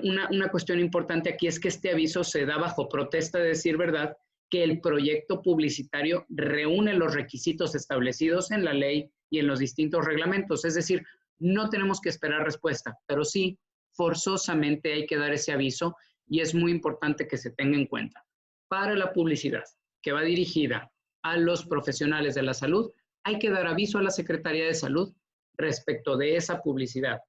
una cuestión importante aquí es que este aviso se da bajo protesta de decir verdad que el proyecto publicitario reúne los requisitos establecidos en la ley y en los distintos reglamentos. Es decir, no tenemos que esperar respuesta, pero sí, forzosamente hay que dar ese aviso y es muy importante que se tenga en cuenta. Para la publicidad que va dirigida a los profesionales de la salud, hay que dar aviso a la Secretaría de Salud respecto de esa publicidad.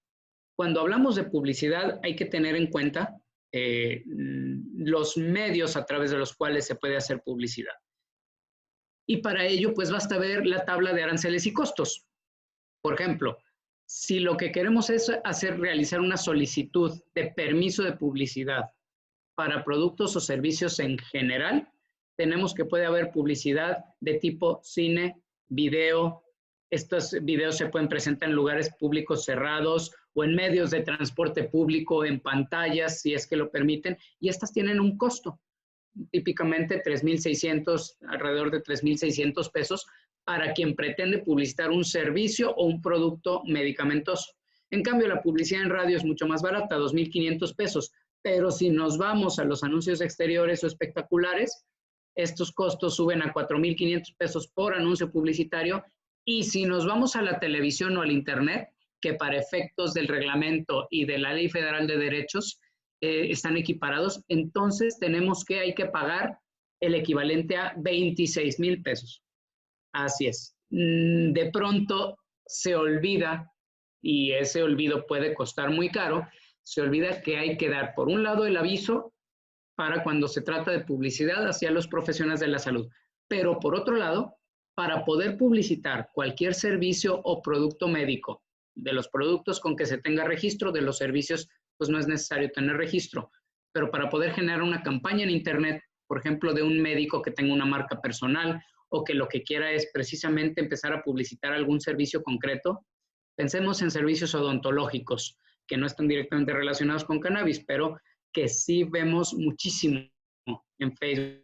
Cuando hablamos de publicidad, hay que tener en cuenta los medios a través de los cuales se puede hacer publicidad. Y para ello, pues basta ver la tabla de aranceles y costos. Por ejemplo, si lo que queremos es realizar una solicitud de permiso de publicidad para productos o servicios en general, tenemos que puede haber publicidad de tipo cine, video. Estos videos se pueden presentar en lugares públicos cerrados o en medios de transporte público, en pantallas, si es que lo permiten, y estas tienen un costo, típicamente 3,600, alrededor de 3,600 pesos, para quien pretende publicitar un servicio o un producto medicamentoso. En cambio, la publicidad en radio es mucho más barata, 2,500 pesos, pero si nos vamos a los anuncios exteriores o espectaculares, estos costos suben a 4,500 pesos por anuncio publicitario, y si nos vamos a la televisión o al internet, que para efectos del reglamento y de la Ley Federal de Derechos están equiparados, entonces hay que pagar el equivalente a 26,000 pesos. Así es. De pronto se olvida, y ese olvido puede costar muy caro, se olvida que hay que dar, por un lado, el aviso para cuando se trata de publicidad hacia los profesionales de la salud, pero por otro lado, para poder publicitar cualquier servicio o producto médico, de los productos con que se tenga registro, de los servicios, pues no es necesario tener registro, pero para poder generar una campaña en internet, por ejemplo, de un médico que tenga una marca personal o que lo que quiera es precisamente empezar a publicitar algún servicio concreto, pensemos en servicios odontológicos, que no están directamente relacionados con cannabis, pero que sí vemos muchísimo en Facebook,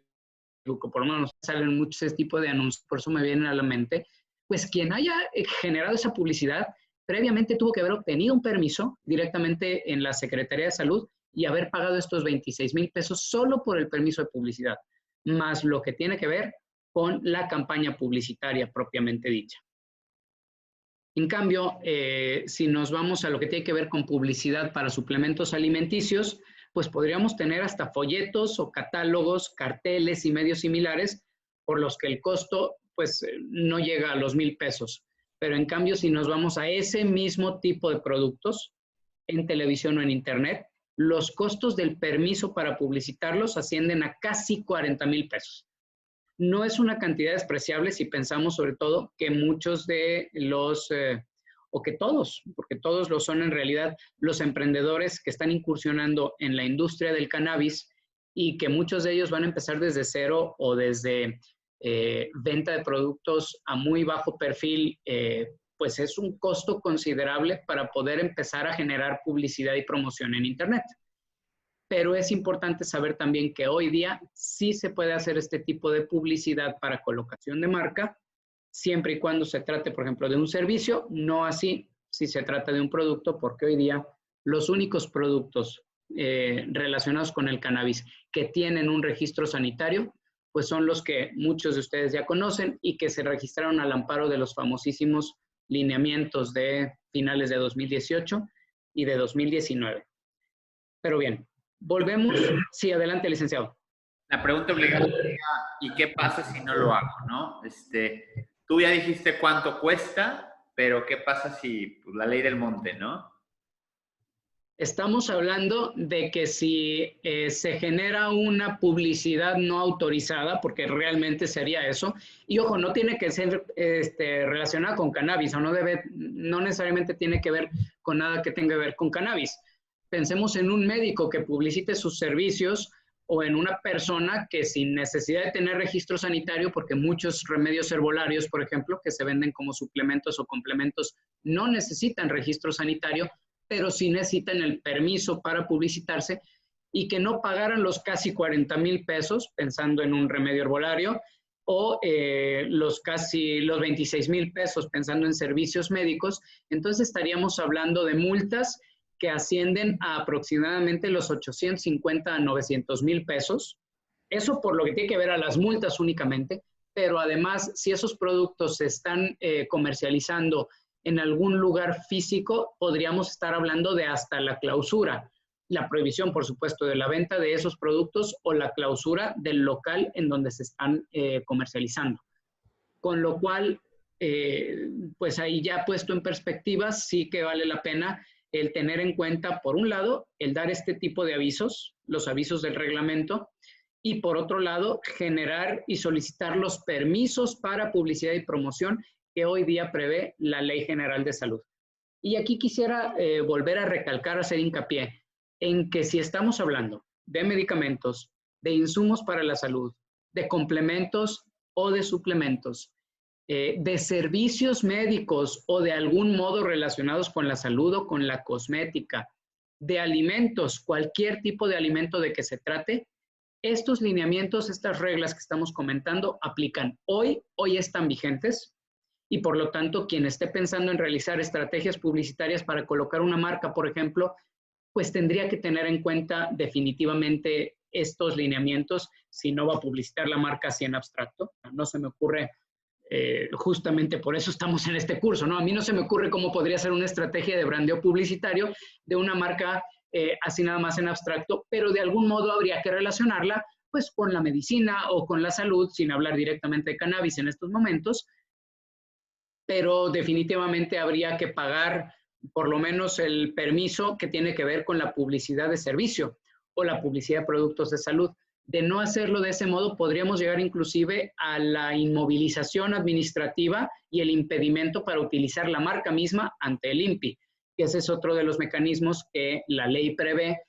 o por lo menos salen muchos ese tipo de anuncios, por eso me vienen a la mente, pues quien haya generado esa publicidad previamente tuvo que haber obtenido un permiso directamente en la Secretaría de Salud y haber pagado estos 26,000 pesos solo por el permiso de publicidad, más lo que tiene que ver con la campaña publicitaria propiamente dicha. En cambio, si nos vamos a lo que tiene que ver con publicidad para suplementos alimenticios, pues podríamos tener hasta folletos o catálogos, carteles y medios similares por los que el costo pues no llega a los 1,000 pesos. Pero en cambio, si nos vamos a ese mismo tipo de productos en televisión o en internet, los costos del permiso para publicitarlos ascienden a casi 40,000 pesos. No es una cantidad despreciable si pensamos sobre todo que muchos de los, o que todos, porque todos lo son en realidad, los emprendedores que están incursionando en la industria del cannabis y que muchos de ellos van a empezar desde cero o desde venta de productos a muy bajo perfil, pues es un costo considerable para poder empezar a generar publicidad y promoción en internet. Pero es importante saber también que hoy día sí se puede hacer este tipo de publicidad para colocación de marca, siempre y cuando se trate, por ejemplo, de un servicio, no así si se trata de un producto, porque hoy día los únicos productos relacionados con el cannabis que tienen un registro sanitario, pues son los que muchos de ustedes ya conocen y que se registraron al amparo de los famosísimos lineamientos de finales de 2018 y de 2019. Pero bien, volvemos. Sí, adelante, licenciado. La pregunta obligada sería, ¿y qué pasa si no lo hago, no? Tú ya dijiste cuánto cuesta, pero ¿qué pasa si pues, la ley del monte, no? Estamos hablando de que si se genera una publicidad no autorizada, porque realmente sería eso, y ojo, no tiene que ser relacionada con cannabis, o no necesariamente tiene que ver con nada que tenga que ver con cannabis. Pensemos en un médico que publicite sus servicios o en una persona que sin necesidad de tener registro sanitario, porque muchos remedios herbolarios, por ejemplo, que se venden como suplementos o complementos, no necesitan registro sanitario, pero sí necesitan el permiso para publicitarse y que no pagaran los casi 40,000 pesos, pensando en un remedio herbolario, o los 26,000 pesos pensando en servicios médicos, entonces estaríamos hablando de multas que ascienden a aproximadamente los 850 a 900,000 pesos. Eso por lo que tiene que ver a las multas únicamente, pero además, si esos productos se están comercializando en algún lugar físico, podríamos estar hablando de hasta la clausura. La prohibición, por supuesto, de la venta de esos productos o la clausura del local en donde se están comercializando. Con lo cual, pues ahí ya puesto en perspectiva, sí que vale la pena el tener en cuenta, por un lado, el dar este tipo de avisos, los avisos del reglamento, y por otro lado, generar y solicitar los permisos para publicidad y promoción que hoy día prevé la Ley General de Salud. Y aquí quisiera volver a recalcar, hacer hincapié en que si estamos hablando de medicamentos, de insumos para la salud, de complementos o de suplementos, de servicios médicos o de algún modo relacionados con la salud o con la cosmética, de alimentos, cualquier tipo de alimento de que se trate, estos lineamientos, estas reglas que estamos comentando aplican hoy están vigentes y por lo tanto quien esté pensando en realizar estrategias publicitarias para colocar una marca, por ejemplo, pues tendría que tener en cuenta definitivamente estos lineamientos si no va a publicitar la marca así en abstracto. No se me ocurre, justamente por eso estamos en este curso, ¿no? A mí no se me ocurre cómo podría ser una estrategia de brandeo publicitario de una marca así nada más en abstracto, pero de algún modo habría que relacionarla pues con la medicina o con la salud, sin hablar directamente de cannabis en estos momentos, pero definitivamente habría que pagar por lo menos el permiso que tiene que ver con la publicidad de servicio o la publicidad de productos de salud. De no hacerlo de ese modo, podríamos llegar inclusive a la inmovilización administrativa y el impedimento para utilizar la marca misma ante el INPI, que ese es otro de los mecanismos que la ley prevé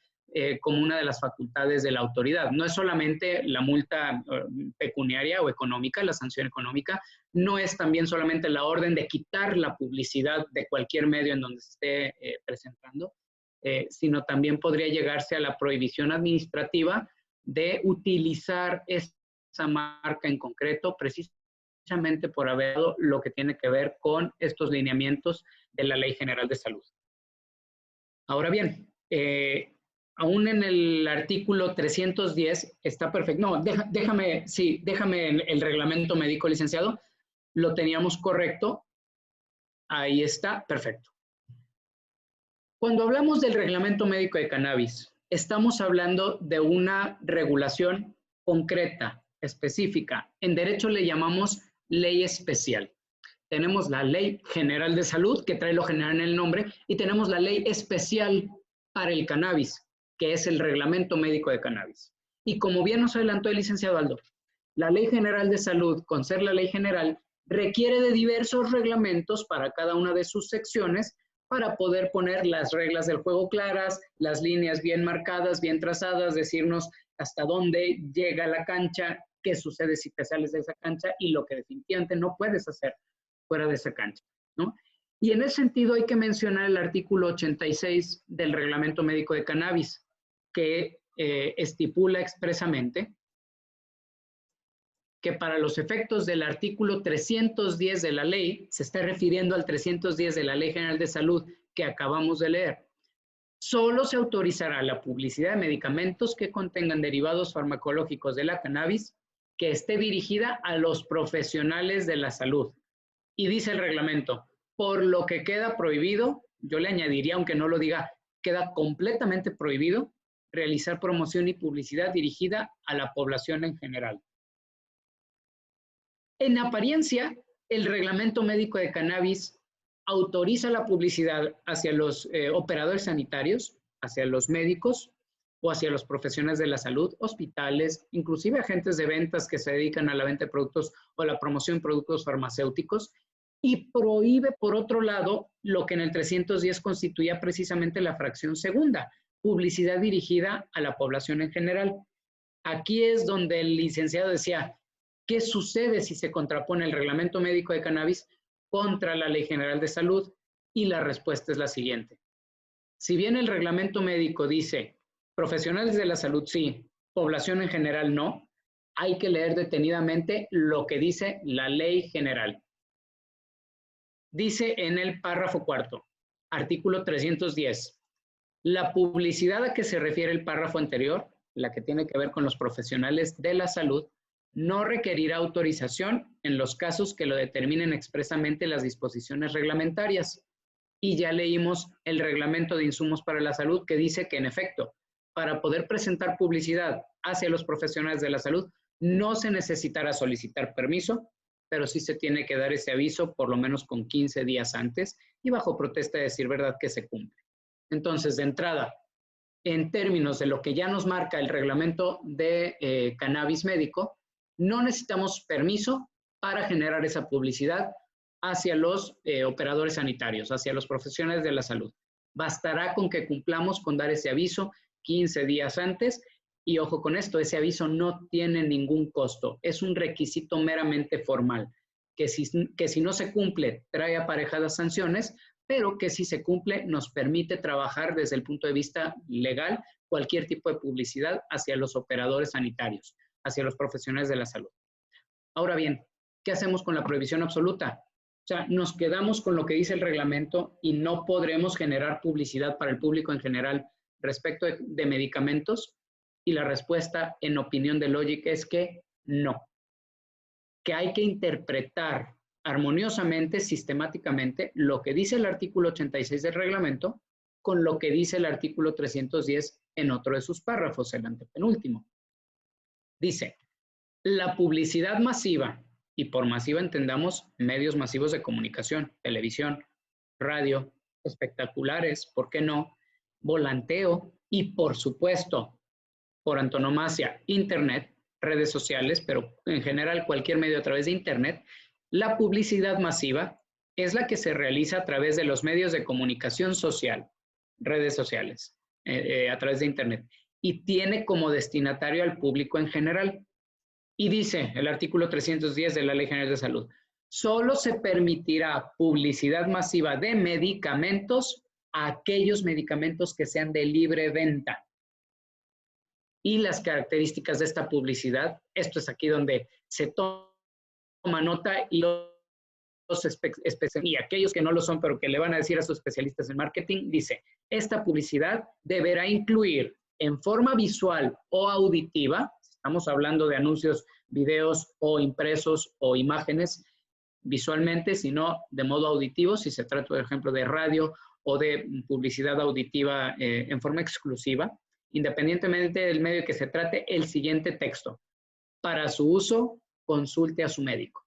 como una de las facultades de la autoridad. No es solamente la multa pecuniaria o económica, la sanción económica, no es también solamente la orden de quitar la publicidad de cualquier medio en donde se esté presentando, sino también podría llegarse a la prohibición administrativa de utilizar esa marca en concreto, precisamente por haber dado lo que tiene que ver con estos lineamientos de la Ley General de Salud. Ahora bien, aún en el artículo 310 está perfecto. No, déjame el reglamento médico, licenciado. Lo teníamos correcto. Ahí está, perfecto. Cuando hablamos del reglamento médico de cannabis, estamos hablando de una regulación concreta, específica. En derecho le llamamos ley especial. Tenemos la Ley General de Salud, que trae lo general en el nombre, y tenemos la ley especial para el cannabis, que es el reglamento médico de cannabis. Y como bien nos adelantó el licenciado Aldo, la Ley General de Salud, con ser la ley general, requiere de diversos reglamentos para cada una de sus secciones para poder poner las reglas del juego claras, las líneas bien marcadas, bien trazadas, decirnos hasta dónde llega la cancha, qué sucede si te sales de esa cancha y lo que definitivamente no puedes hacer fuera de esa cancha, ¿no? Y en ese sentido hay que mencionar el artículo 86 del Reglamento Médico de Cannabis, que estipula expresamente que para los efectos del artículo 310 de la ley, se está refiriendo al 310 de la Ley General de Salud que acabamos de leer, solo se autorizará la publicidad de medicamentos que contengan derivados farmacológicos de la cannabis que esté dirigida a los profesionales de la salud. Y dice el reglamento, por lo que queda prohibido, yo le añadiría, aunque no lo diga, queda completamente prohibido realizar promoción y publicidad dirigida a la población en general. En apariencia, el reglamento médico de cannabis autoriza la publicidad hacia los operadores sanitarios, hacia los médicos o hacia los profesionales de la salud, hospitales, inclusive agentes de ventas que se dedican a la venta de productos o la promoción de productos farmacéuticos, y prohíbe, por otro lado, lo que en el 310 constituía precisamente la fracción segunda, publicidad dirigida a la población en general. Aquí es donde el licenciado decía, ¿qué sucede si se contrapone el reglamento médico de cannabis contra la Ley General de Salud? Y la respuesta es la siguiente. Si bien el reglamento médico dice, profesionales de la salud sí, población en general no, hay que leer detenidamente lo que dice la ley general. Dice en el párrafo cuarto, artículo 310, la publicidad a que se refiere el párrafo anterior, la que tiene que ver con los profesionales de la salud, no requerirá autorización en los casos que lo determinen expresamente las disposiciones reglamentarias. Y ya leímos el reglamento de insumos para la salud que dice que, en efecto, para poder presentar publicidad hacia los profesionales de la salud, no se necesitará solicitar permiso, pero sí se tiene que dar ese aviso por lo menos con 15 días antes y bajo protesta de decir verdad que se cumple. Entonces, de entrada, en términos de lo que ya nos marca el reglamento de cannabis médico, no necesitamos permiso para generar esa publicidad hacia los operadores sanitarios, hacia los profesionales de la salud. Bastará con que cumplamos con dar ese aviso 15 días antes y ojo con esto, ese aviso no tiene ningún costo, es un requisito meramente formal, que si no se cumple trae aparejadas sanciones, pero que si se cumple nos permite trabajar desde el punto de vista legal cualquier tipo de publicidad hacia los operadores sanitarios, hacia los profesionales de la salud. Ahora bien, ¿qué hacemos con la prohibición absoluta? O sea, nos quedamos con lo que dice el reglamento y no podremos generar publicidad para el público en general respecto de medicamentos. Y la respuesta, en opinión de Logic, es que no. Que hay que interpretar armoniosamente, sistemáticamente, lo que dice el artículo 86 del reglamento con lo que dice el artículo 310 en otro de sus párrafos, el antepenúltimo. Dice, la publicidad masiva, y por masiva entendamos medios masivos de comunicación, televisión, radio, espectaculares, ¿por qué no? Volanteo y, por supuesto, por antonomasia, Internet, redes sociales, pero en general cualquier medio a través de Internet, la publicidad masiva es la que se realiza a través de los medios de comunicación social, redes sociales, a través de Internet, y tiene como destinatario al público en general. Y dice el artículo 310 de la Ley General de Salud, solo se permitirá publicidad masiva de medicamentos a aquellos medicamentos que sean de libre venta. Y las características de esta publicidad, esto es aquí donde se toma nota y y aquellos que no lo son, pero que le van a decir a sus especialistas en marketing, dice, esta publicidad deberá incluir en forma visual o auditiva, estamos hablando de anuncios, videos o impresos o imágenes visualmente, sino de modo auditivo, si se trata, por ejemplo, de radio o de publicidad auditiva en forma exclusiva, independientemente del medio que se trate, el siguiente texto. Para su uso, consulte a su médico.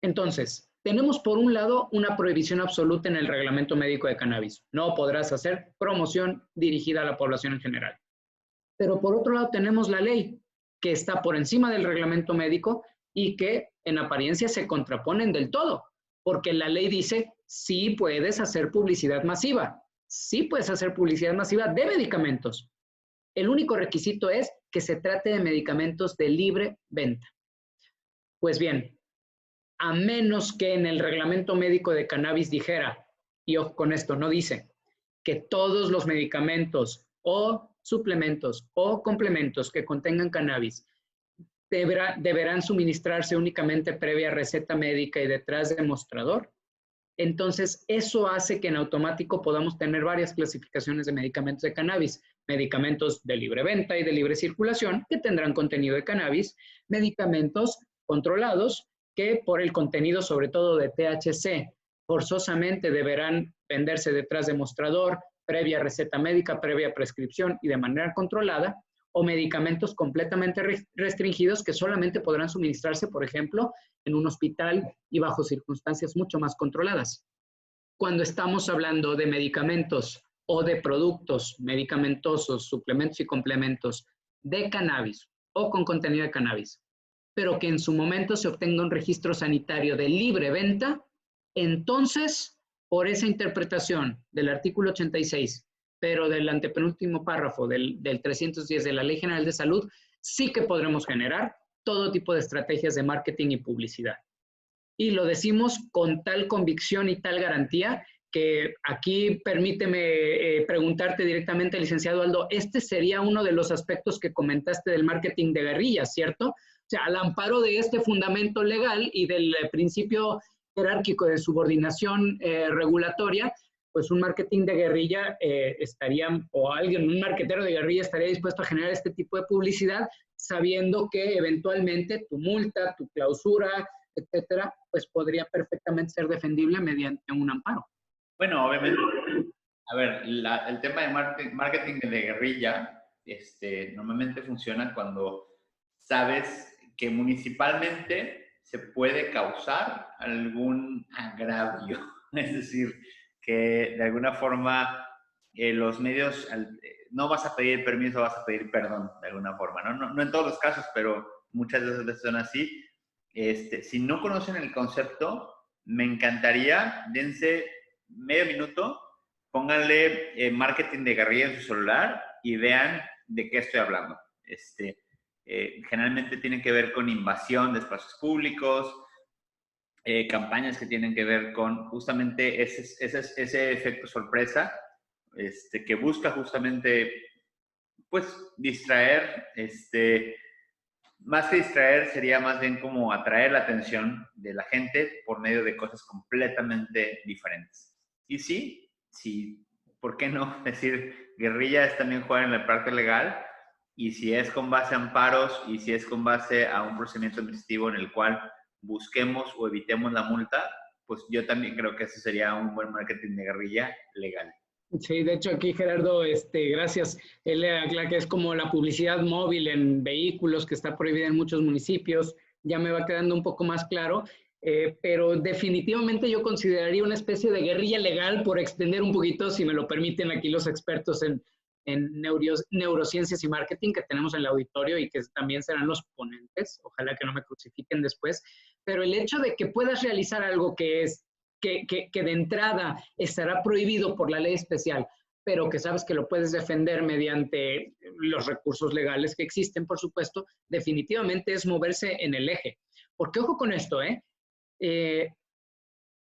Entonces, tenemos por un lado una prohibición absoluta en el reglamento médico de cannabis. No podrás hacer promoción dirigida a la población en general. Pero por otro lado tenemos la ley que está por encima del reglamento médico y que en apariencia se contraponen del todo, porque la ley dice, sí puedes hacer publicidad masiva, sí puedes hacer publicidad masiva de medicamentos. El único requisito es que se trate de medicamentos de libre venta. Pues bien, a menos que en el reglamento médico de cannabis dijera, y ojo con esto, no dice, que todos los medicamentos o suplementos o complementos que contengan cannabis deberán suministrarse únicamente previa receta médica y detrás de mostrador. Entonces, eso hace que en automático podamos tener varias clasificaciones de medicamentos de cannabis. Medicamentos de libre venta y de libre circulación que tendrán contenido de cannabis. Medicamentos controlados que por el contenido sobre todo de THC forzosamente deberán venderse detrás de mostrador, previa receta médica, previa prescripción y de manera controlada, o medicamentos completamente restringidos que solamente podrán suministrarse, por ejemplo, en un hospital y bajo circunstancias mucho más controladas. Cuando estamos hablando de medicamentos o de productos medicamentosos, suplementos y complementos de cannabis o con contenido de cannabis, pero que en su momento se obtenga un registro sanitario de libre venta, entonces, por esa interpretación del artículo 86, pero del antepenúltimo párrafo del 310 de la Ley General de Salud, sí que podremos generar todo tipo de estrategias de marketing y publicidad. Y lo decimos con tal convicción y tal garantía que aquí permíteme preguntarte directamente, licenciado Aldo, este sería uno de los aspectos que comentaste del marketing de guerrilla, ¿cierto? O sea, al amparo de este fundamento legal y del principio jerárquico de subordinación regulatoria, pues un marketing de guerrilla un marketero de guerrilla estaría dispuesto a generar este tipo de publicidad, sabiendo que eventualmente tu multa, tu clausura, etcétera, pues podría perfectamente ser defendible mediante un amparo. Bueno, obviamente, a ver, el tema de marketing de guerrilla, normalmente funciona cuando sabes que municipalmente se puede causar algún agravio. Es decir, que de alguna forma los medios, no vas a pedir permiso, vas a pedir perdón, de alguna forma, ¿no? No en todos los casos, pero muchas veces son así. Si no conocen el concepto, me encantaría, dense medio minuto, pónganle marketing de guerrilla en su celular y vean de qué estoy hablando. Generalmente tiene que ver con invasión de espacios públicos, campañas que tienen que ver con justamente ese efecto sorpresa, que busca justamente, pues, distraer, más que distraer, sería más bien como atraer la atención de la gente por medio de cosas completamente diferentes. Y sí, ¿por qué no? Es decir, guerrilla es también jugar en la parte legal, y si es con base a amparos y si es con base a un procedimiento administrativo en el cual busquemos o evitemos la multa, pues yo también creo que ese sería un buen marketing de guerrilla legal. Sí, de hecho aquí Gerardo, gracias, él aclara que es como la publicidad móvil en vehículos que está prohibida en muchos municipios, ya me va quedando un poco más claro, pero definitivamente yo consideraría una especie de guerrilla legal, por extender un poquito, si me lo permiten aquí los expertos en neurociencias y marketing que tenemos en el auditorio y que también serán los ponentes, ojalá que no me crucifiquen después, pero el hecho de que puedas realizar algo que de entrada estará prohibido por la ley especial, pero que sabes que lo puedes defender mediante los recursos legales que existen, por supuesto, definitivamente es moverse en el eje. Porque ojo con esto,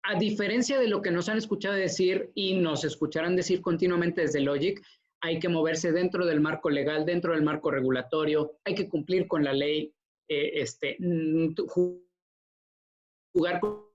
a diferencia de lo que nos han escuchado decir y nos escucharán decir continuamente desde Logic, hay que moverse dentro del marco legal, dentro del marco regulatorio, hay que cumplir con la ley, jugar con...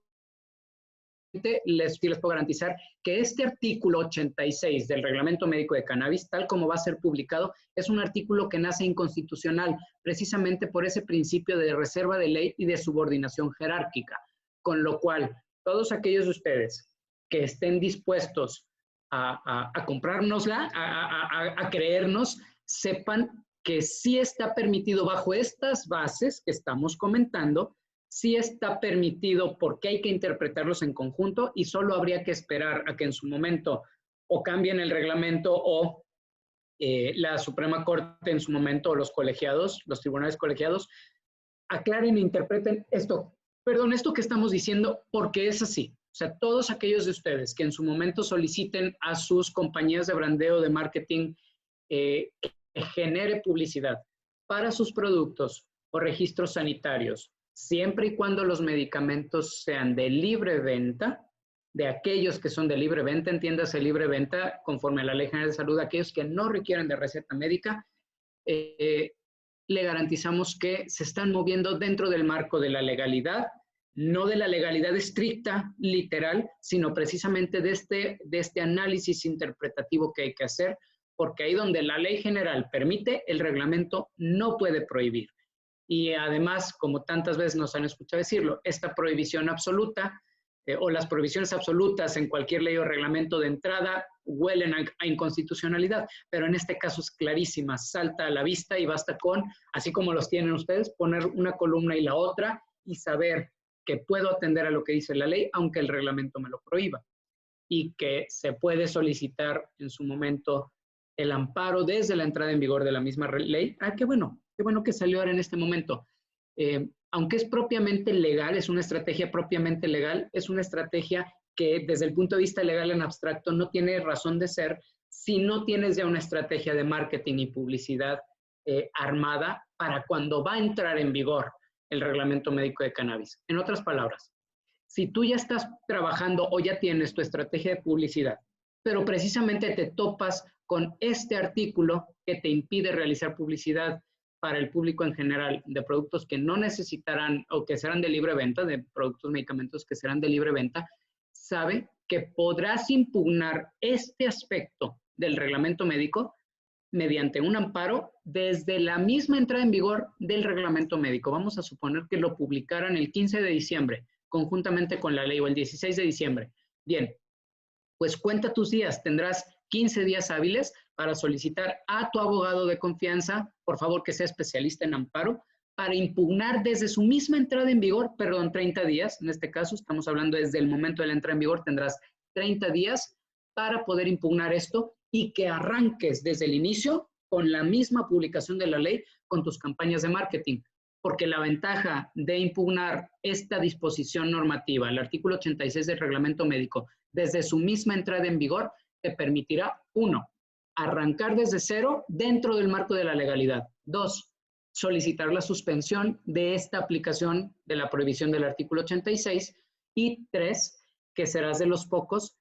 Les puedo garantizar que este artículo 86 del Reglamento Médico de Cannabis, tal como va a ser publicado, es un artículo que nace inconstitucional, precisamente por ese principio de reserva de ley y de subordinación jerárquica. Con lo cual, todos aquellos de ustedes que estén dispuestos a comprárnosla, a creernos, sepan que sí está permitido bajo estas bases que estamos comentando, sí está permitido porque hay que interpretarlos en conjunto y solo habría que esperar a que en su momento o cambien el reglamento o la Suprema Corte en su momento o los colegiados, los tribunales colegiados, aclaren e interpreten esto que estamos diciendo porque es así. O sea, todos aquellos de ustedes que en su momento soliciten a sus compañías de brandeo, de marketing, que genere publicidad para sus productos o registros sanitarios, siempre y cuando los medicamentos sean de libre venta, de aquellos que son de libre venta, entiéndase libre venta conforme a la Ley General de Salud, aquellos que no requieren de receta médica, le garantizamos que se están moviendo dentro del marco de la legalidad, no de la legalidad estricta, literal, sino precisamente de este análisis interpretativo que hay que hacer, porque ahí donde la ley general permite, el reglamento no puede prohibir. Y además, como tantas veces nos han escuchado decirlo, esta prohibición absoluta o las prohibiciones absolutas en cualquier ley o reglamento de entrada huelen a inconstitucionalidad, pero en este caso es clarísima, salta a la vista y basta con, así como los tienen ustedes, poner una columna y la otra y saber que puedo atender a lo que dice la ley, aunque el reglamento me lo prohíba, y que se puede solicitar en su momento el amparo desde la entrada en vigor de la misma ley. Qué bueno que salió ahora en este momento. Aunque es propiamente legal, es una estrategia propiamente legal, es una estrategia que desde el punto de vista legal en abstracto no tiene razón de ser si no tienes ya una estrategia de marketing y publicidad armada para cuando va a entrar en vigor el Reglamento Médico de Cannabis. En otras palabras, Si tú ya estás trabajando o ya tienes tu estrategia de publicidad, pero precisamente te topas con este artículo que te impide realizar publicidad para el público en general de productos que no necesitarán o que serán de libre venta, de productos medicamentos que serán de libre venta, sabe que podrás impugnar este aspecto del reglamento médico mediante un amparo desde la misma entrada en vigor del reglamento médico. Vamos a suponer que lo publicaran el 15 de diciembre, conjuntamente con la ley, o el 16 de diciembre. Bien, pues cuenta tus días, tendrás 15 días hábiles para solicitar a tu abogado de confianza, por favor que sea especialista en amparo, para impugnar desde su misma entrada en vigor, perdón, 30 días, en este caso estamos hablando desde el momento de la entrada en vigor, tendrás 30 días para poder impugnar esto y que arranques desde el inicio con la misma publicación de la ley con tus campañas de marketing. Porque la ventaja de impugnar esta disposición normativa, el artículo 86 del reglamento médico, desde su misma entrada en vigor, te permitirá, 1, arrancar desde cero dentro del marco de la legalidad. 2, solicitar la suspensión de esta aplicación de la prohibición del artículo 86. Y 3, que serás de los pocos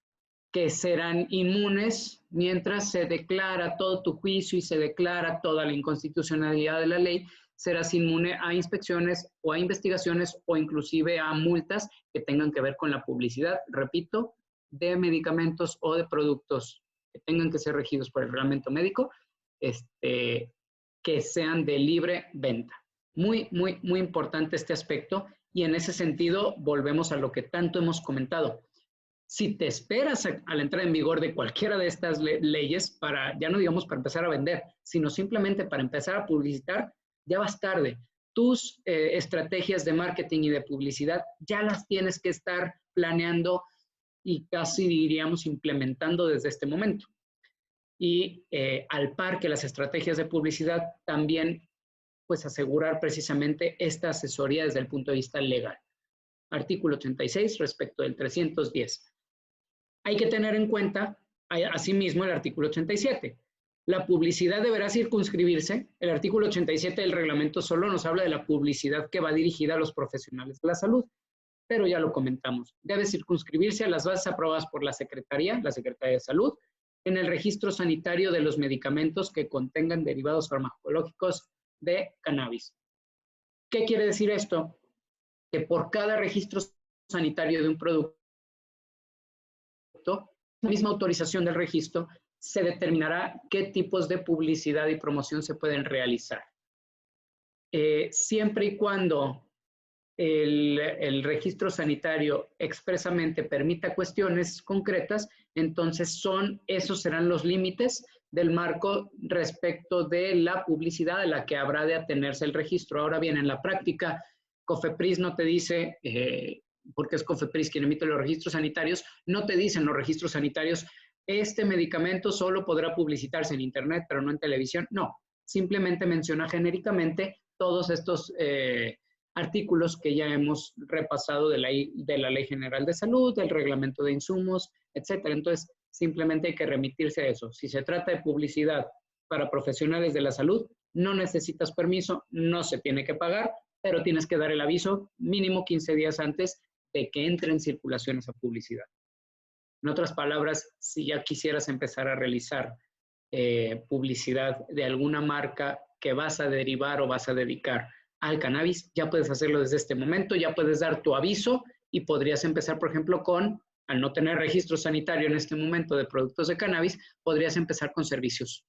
que serán inmunes mientras se declara todo tu juicio y se declara toda la inconstitucionalidad de la ley, serás inmune a inspecciones o a investigaciones o inclusive a multas que tengan que ver con la publicidad, repito, de medicamentos o de productos que tengan que ser regidos por el reglamento médico, que sean de libre venta. Muy, muy, muy importante este aspecto y en ese sentido volvemos a lo que tanto hemos comentado. Si te esperas a la entrada en vigor de cualquiera de estas leyes para, ya no digamos para empezar a vender, sino simplemente para empezar a publicitar, ya vas tarde. Tus estrategias de marketing y de publicidad ya las tienes que estar planeando y casi diríamos implementando desde este momento. Y al par que las estrategias de publicidad también pues asegurar precisamente esta asesoría desde el punto de vista legal. Artículo 86 respecto del 310. Hay que tener en cuenta, asimismo, el artículo 87. La publicidad deberá circunscribirse. El artículo 87 del reglamento solo nos habla de la publicidad que va dirigida a los profesionales de la salud, pero ya lo comentamos. Debe circunscribirse a las bases aprobadas por la Secretaría de Salud, en el registro sanitario de los medicamentos que contengan derivados farmacológicos de cannabis. ¿Qué quiere decir esto? Que por cada registro sanitario de un producto, la misma autorización del registro, se determinará qué tipos de publicidad y promoción se pueden realizar. Siempre y cuando el registro sanitario expresamente permita cuestiones concretas, entonces esos serán los límites del marco respecto de la publicidad a la que habrá de atenerse el registro. Ahora bien, en la práctica, COFEPRIS no te dice, porque es COFEPRIS quien emite los registros sanitarios, no te dicen los registros sanitarios, este medicamento solo podrá publicitarse en internet, pero no en televisión. No, simplemente menciona genéricamente todos estos artículos que ya hemos repasado de la Ley General de Salud, del Reglamento de Insumos, etcétera. Entonces, simplemente hay que remitirse a eso. Si se trata de publicidad para profesionales de la salud, no necesitas permiso, no se tiene que pagar, pero tienes que dar el aviso mínimo 15 días antes de que entre en circulación esa publicidad. En otras palabras, si ya quisieras empezar a realizar publicidad de alguna marca que vas a derivar o vas a dedicar al cannabis, ya puedes hacerlo desde este momento, ya puedes dar tu aviso y podrías empezar, por ejemplo, al no tener registro sanitario en este momento de productos de cannabis, podrías empezar con servicios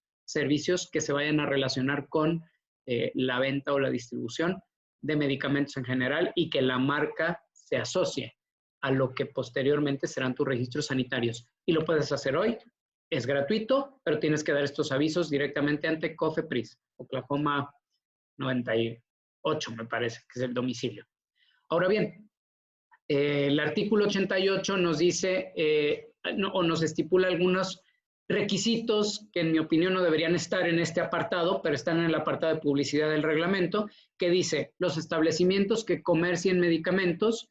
que se vayan a relacionar con la venta o la distribución de medicamentos en general y que la marca se asocie a lo que posteriormente serán tus registros sanitarios. Y lo puedes hacer hoy, es gratuito, pero tienes que dar estos avisos directamente ante COFEPRIS, Oklahoma 98, me parece, que es el domicilio. Ahora bien, el artículo 88 nos dice, o nos estipula algunos requisitos que en mi opinión no deberían estar en este apartado, pero están en el apartado de publicidad del reglamento, que dice, los establecimientos que comercien medicamentos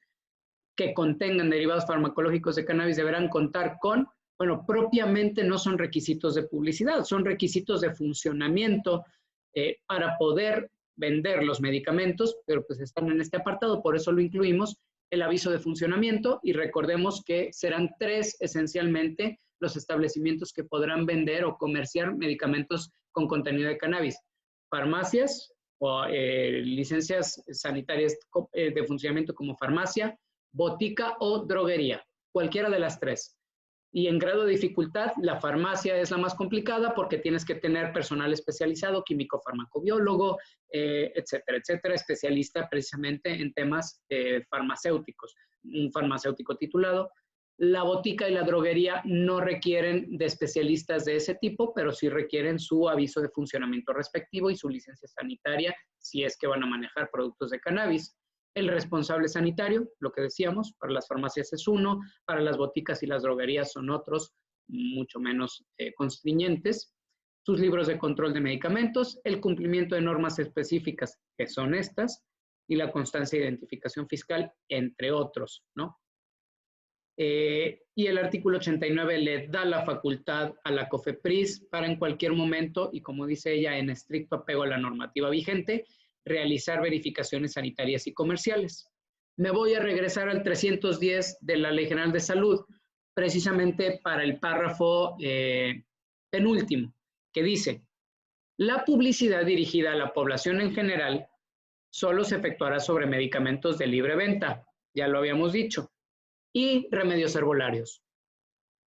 que contengan derivados farmacológicos de cannabis deberán contar con, bueno, propiamente no son requisitos de publicidad, son requisitos de funcionamiento para poder vender los medicamentos, pero pues están en este apartado, por eso lo incluimos, el aviso de funcionamiento, y recordemos que serán 3 esencialmente los establecimientos que podrán vender o comerciar medicamentos con contenido de cannabis: farmacias o licencias sanitarias de funcionamiento como farmacia, botica o droguería, cualquiera de las 3. Y en grado de dificultad, la farmacia es la más complicada porque tienes que tener personal especializado, químico farmacobiólogo, etcétera, etcétera, especialista precisamente en temas farmacéuticos, un farmacéutico titulado. La botica y la droguería no requieren de especialistas de ese tipo, pero sí requieren su aviso de funcionamiento respectivo y su licencia sanitaria si es que van a manejar productos de cannabis. El responsable sanitario, lo que decíamos, para las farmacias es uno, para las boticas y las droguerías son otros, mucho menos constriñentes. Sus libros de control de medicamentos, el cumplimiento de normas específicas, que son estas, y la constancia de identificación fiscal, entre otros, ¿no? Y el artículo 89 le da la facultad a la COFEPRIS para en cualquier momento, y como dice ella, en estricto apego a la normativa vigente, realizar verificaciones sanitarias y comerciales. Me voy a regresar al 310 de la Ley General de Salud, precisamente para el párrafo penúltimo, que dice: la publicidad dirigida a la población en general solo se efectuará sobre medicamentos de libre venta, ya lo habíamos dicho, y remedios herbolarios.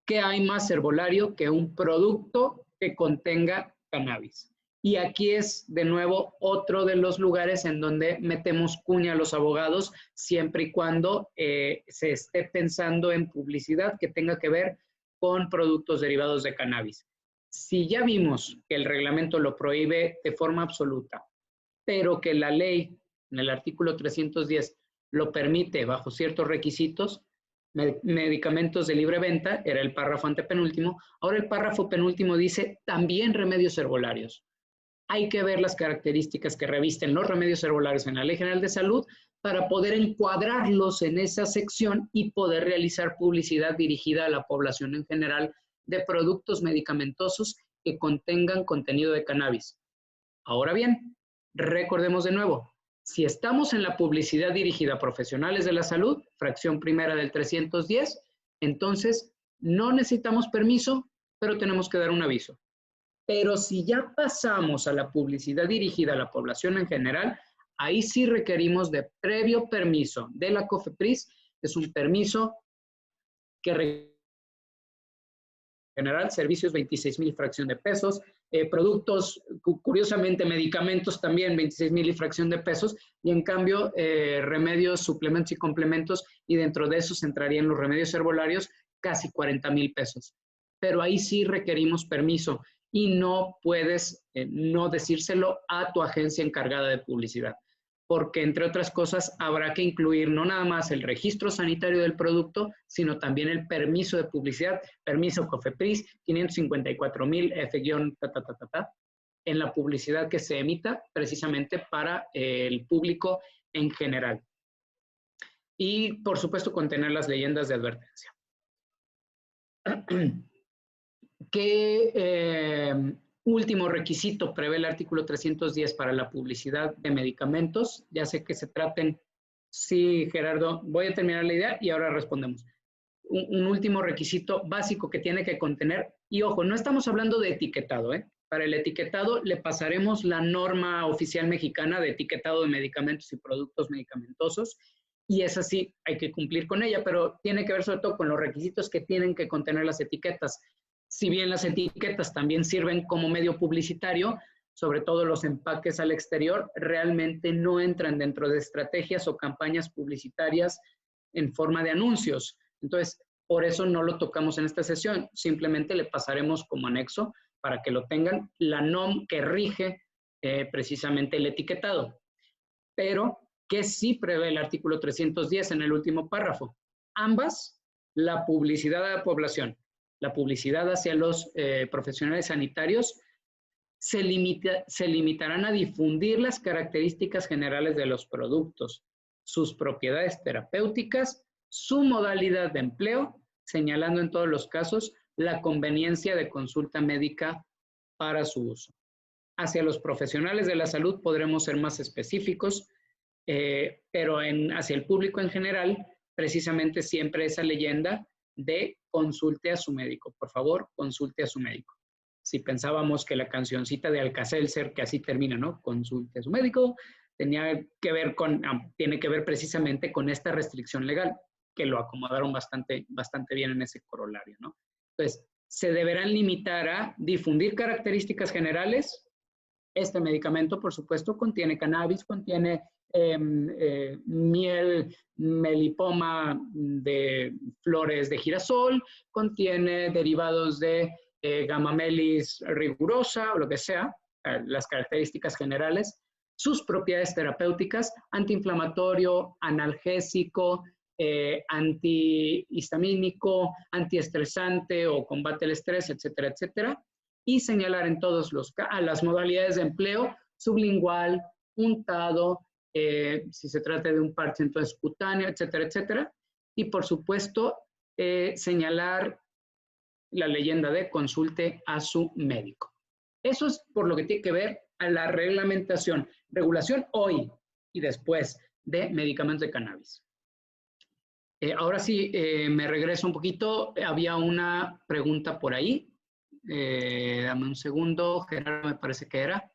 ¿Qué hay más herbolario que un producto que contenga cannabis? Y aquí es, de nuevo, otro de los lugares en donde metemos cuña a los abogados, siempre y cuando se esté pensando en publicidad que tenga que ver con productos derivados de cannabis. Si ya vimos que el reglamento lo prohíbe de forma absoluta, pero que la ley, en el artículo 310, lo permite bajo ciertos requisitos, medicamentos de libre venta, era el párrafo antepenúltimo, ahora el párrafo penúltimo dice también remedios herbolarios. Hay que ver las características que revisten los remedios herbolarios en la Ley General de Salud para poder encuadrarlos en esa sección y poder realizar publicidad dirigida a la población en general de productos medicamentosos que contengan contenido de cannabis. Ahora bien, recordemos de nuevo, si estamos en la publicidad dirigida a profesionales de la salud, fracción primera del 310, entonces no necesitamos permiso, pero tenemos que dar un aviso. Pero si ya pasamos a la publicidad dirigida a la población en general, ahí sí requerimos de previo permiso de la COFEPRIS. Es un permiso que general, servicios 26,000 y fracción de pesos, productos, curiosamente medicamentos también 26,000 y fracción de pesos, y en cambio remedios, suplementos y complementos, y dentro de esos entrarían los remedios herbolarios, casi 40,000 pesos. Pero ahí sí requerimos permiso y no puedes no decírselo a tu agencia encargada de publicidad, porque entre otras cosas habrá que incluir no nada más el registro sanitario del producto, sino también el permiso de publicidad, permiso COFEPRIS, 554,000 F- en la publicidad que se emita precisamente para el público en general. Y por supuesto contener las leyendas de advertencia. ¿Qué último requisito prevé el artículo 310 para la publicidad de medicamentos? Ya sé que se traten, sí, Gerardo, voy a terminar la idea y ahora respondemos. Un último requisito básico que tiene que contener, y ojo, no estamos hablando de etiquetado, ¿eh? Para el etiquetado le pasaremos la norma oficial mexicana de etiquetado de medicamentos y productos medicamentosos, y esa sí hay que cumplir con ella, pero tiene que ver sobre todo con los requisitos que tienen que contener las etiquetas. Si bien las etiquetas también sirven como medio publicitario, sobre todo los empaques al exterior, realmente no entran dentro de estrategias o campañas publicitarias en forma de anuncios. Entonces, por eso no lo tocamos en esta sesión, simplemente le pasaremos como anexo para que lo tengan, la NOM que rige precisamente el etiquetado. Pero, ¿qué sí prevé el artículo 310 en el último párrafo? Ambas, la publicidad a la población, la publicidad hacia los profesionales sanitarios, se limitarán a difundir las características generales de los productos, sus propiedades terapéuticas, su modalidad de empleo, señalando en todos los casos la conveniencia de consulta médica para su uso. Hacia los profesionales de la salud podremos ser más específicos, pero hacia el público en general, precisamente siempre esa leyenda de consulte a su médico. Por favor, consulte a su médico. Si pensábamos que la cancioncita de Alka-Seltzer, que así termina, ¿no? Consulte a su médico, tiene que ver precisamente con esta restricción legal, que lo acomodaron bastante bien en ese corolario, ¿no? Entonces, se deberán limitar a difundir características generales. Este medicamento, por supuesto, contiene cannabis, contiene miel, melipoma de flores de girasol, contiene derivados de Gamamelis rigurosa o lo que sea, las características generales, sus propiedades terapéuticas, antiinflamatorio, analgésico, antihistamínico, antiestresante o combate el estrés, etcétera, etcétera, y señalar en todos las modalidades de empleo, sublingual, untado, si se trata de un parche entonces cutáneo, etcétera, etcétera, y por supuesto señalar la leyenda de consulte a su médico. Eso es por lo que tiene que ver a la reglamentación, regulación hoy y después de medicamentos de cannabis. Ahora sí, me regreso un poquito. Había una pregunta por ahí. Dame un segundo. Gerardo, me parece que era.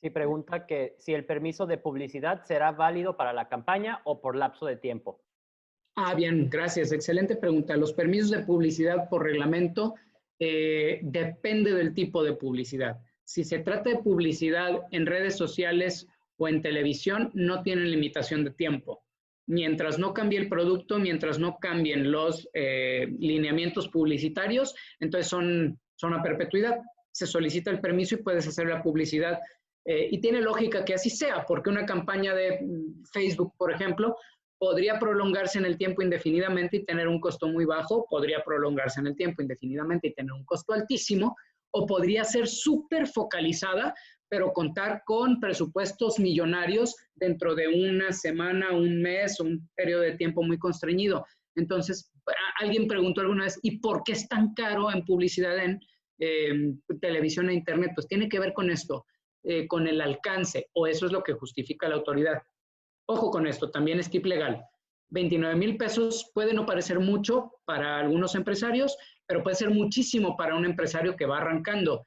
Sí, pregunta que si el permiso de publicidad será válido para la campaña o por lapso de tiempo. Bien, gracias. Excelente pregunta. Los permisos de publicidad por reglamento depende del tipo de publicidad. Si se trata de publicidad en redes sociales o en televisión, no tienen limitación de tiempo. Mientras no cambie el producto, mientras no cambien los lineamientos publicitarios, entonces son a perpetuidad. Se solicita el permiso y puedes hacer la publicidad. Y tiene lógica que así sea, porque una campaña de Facebook, por ejemplo, podría prolongarse en el tiempo indefinidamente y tener un costo muy bajo, podría prolongarse en el tiempo indefinidamente y tener un costo altísimo, o podría ser súper focalizada, pero contar con presupuestos millonarios dentro de una semana, un mes, un periodo de tiempo muy constreñido. Entonces, alguien preguntó alguna vez, ¿y por qué es tan caro en publicidad en televisión e internet? Pues tiene que ver con esto, con el alcance, o eso es lo que justifica la autoridad. Ojo con esto, también es tip legal. 29,000 pesos puede no parecer mucho para algunos empresarios, pero puede ser muchísimo para un empresario que va arrancando.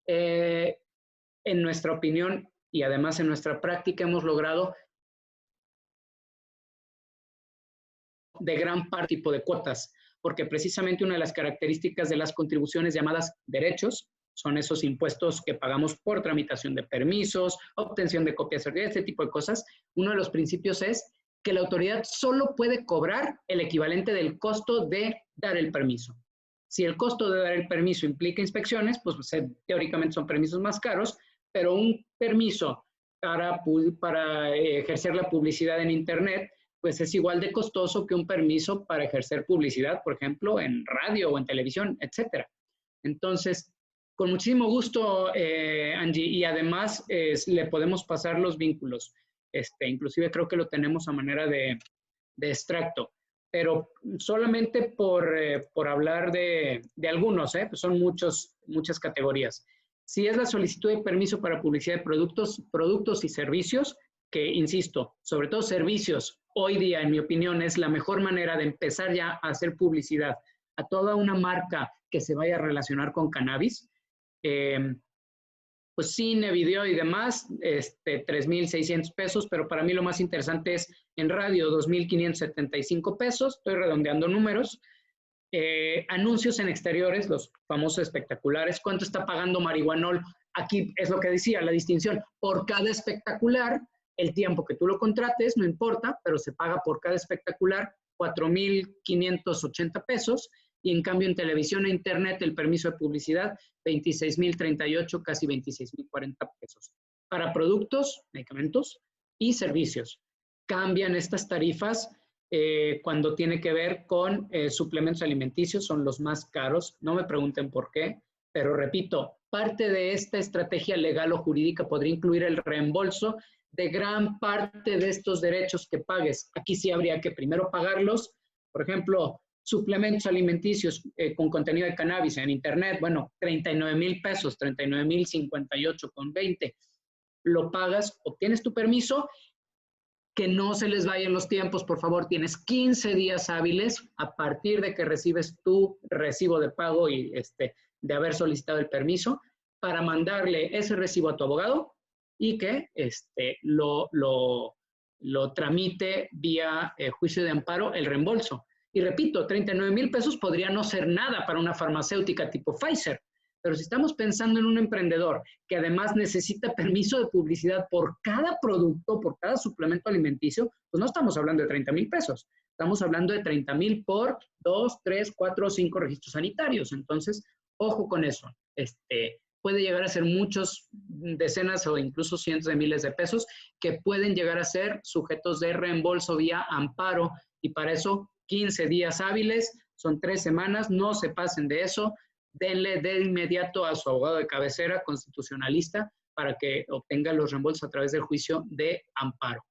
En nuestra opinión y además en nuestra práctica hemos logrado de gran parte tipo de cuotas, porque precisamente una de las características de las contribuciones llamadas derechos son esos impuestos que pagamos por tramitación de permisos, obtención de copias certificadas, este tipo de cosas. Uno de los principios es que la autoridad solo puede cobrar el equivalente del costo de dar el permiso. Si el costo de dar el permiso implica inspecciones, pues teóricamente son permisos más caros, pero un permiso para ejercer la publicidad en Internet, pues es igual de costoso que un permiso para ejercer publicidad, por ejemplo, en radio o en televisión, etcétera. Entonces, con muchísimo gusto, Angie, y además le podemos pasar los vínculos. Inclusive creo que lo tenemos a manera de extracto, pero solamente por hablar de algunos, pues son muchas categorías. Si es la solicitud de permiso para publicidad de productos y servicios, que insisto, sobre todo servicios, hoy día, en mi opinión, es la mejor manera de empezar ya a hacer publicidad a toda una marca que se vaya a relacionar con cannabis, pues cine, video y demás, 3,600 pesos, pero para mí lo más interesante es en radio, 2,575 pesos, estoy redondeando números. Anuncios en exteriores, los famosos espectaculares, ¿cuánto está pagando Marihuanol? Aquí es lo que decía, la distinción, por cada espectacular, el tiempo que tú lo contrates, no importa, pero se paga por cada espectacular 4,580 pesos, y en cambio en televisión e internet el permiso de publicidad 26,038, casi 26,040 pesos. Para productos, medicamentos y servicios. Cambian estas tarifas cuando tiene que ver con suplementos alimenticios, son los más caros. No me pregunten por qué, pero repito, parte de esta estrategia legal o jurídica podría incluir el reembolso de gran parte de estos derechos que pagues. Aquí sí habría que primero pagarlos. Por ejemplo, suplementos alimenticios con contenido de cannabis en internet, bueno, 39,000 pesos, 39,058,20. Lo pagas, obtienes tu permiso, que no se les vayan los tiempos, por favor, tienes 15 días hábiles a partir de que recibes tu recibo de pago y de haber solicitado el permiso para mandarle ese recibo a tu abogado y que lo tramite vía juicio de amparo el reembolso. Y repito, 39,000 pesos podría no ser nada para una farmacéutica tipo Pfizer, pero si estamos pensando en un emprendedor que además necesita permiso de publicidad por cada producto, por cada suplemento alimenticio, pues no estamos hablando de 30,000 pesos. Estamos hablando de 30,000 por 2, 3, 4 o 5 registros sanitarios. Entonces, ojo con eso. Puede llegar a ser muchos, decenas o incluso cientos de miles de pesos que pueden llegar a ser sujetos de reembolso vía amparo. Y para eso, 15 días hábiles, son 3 semanas, no se pasen de eso. Denle de inmediato a su abogado de cabecera, constitucionalista, para que obtenga los reembolsos a través del juicio de amparo.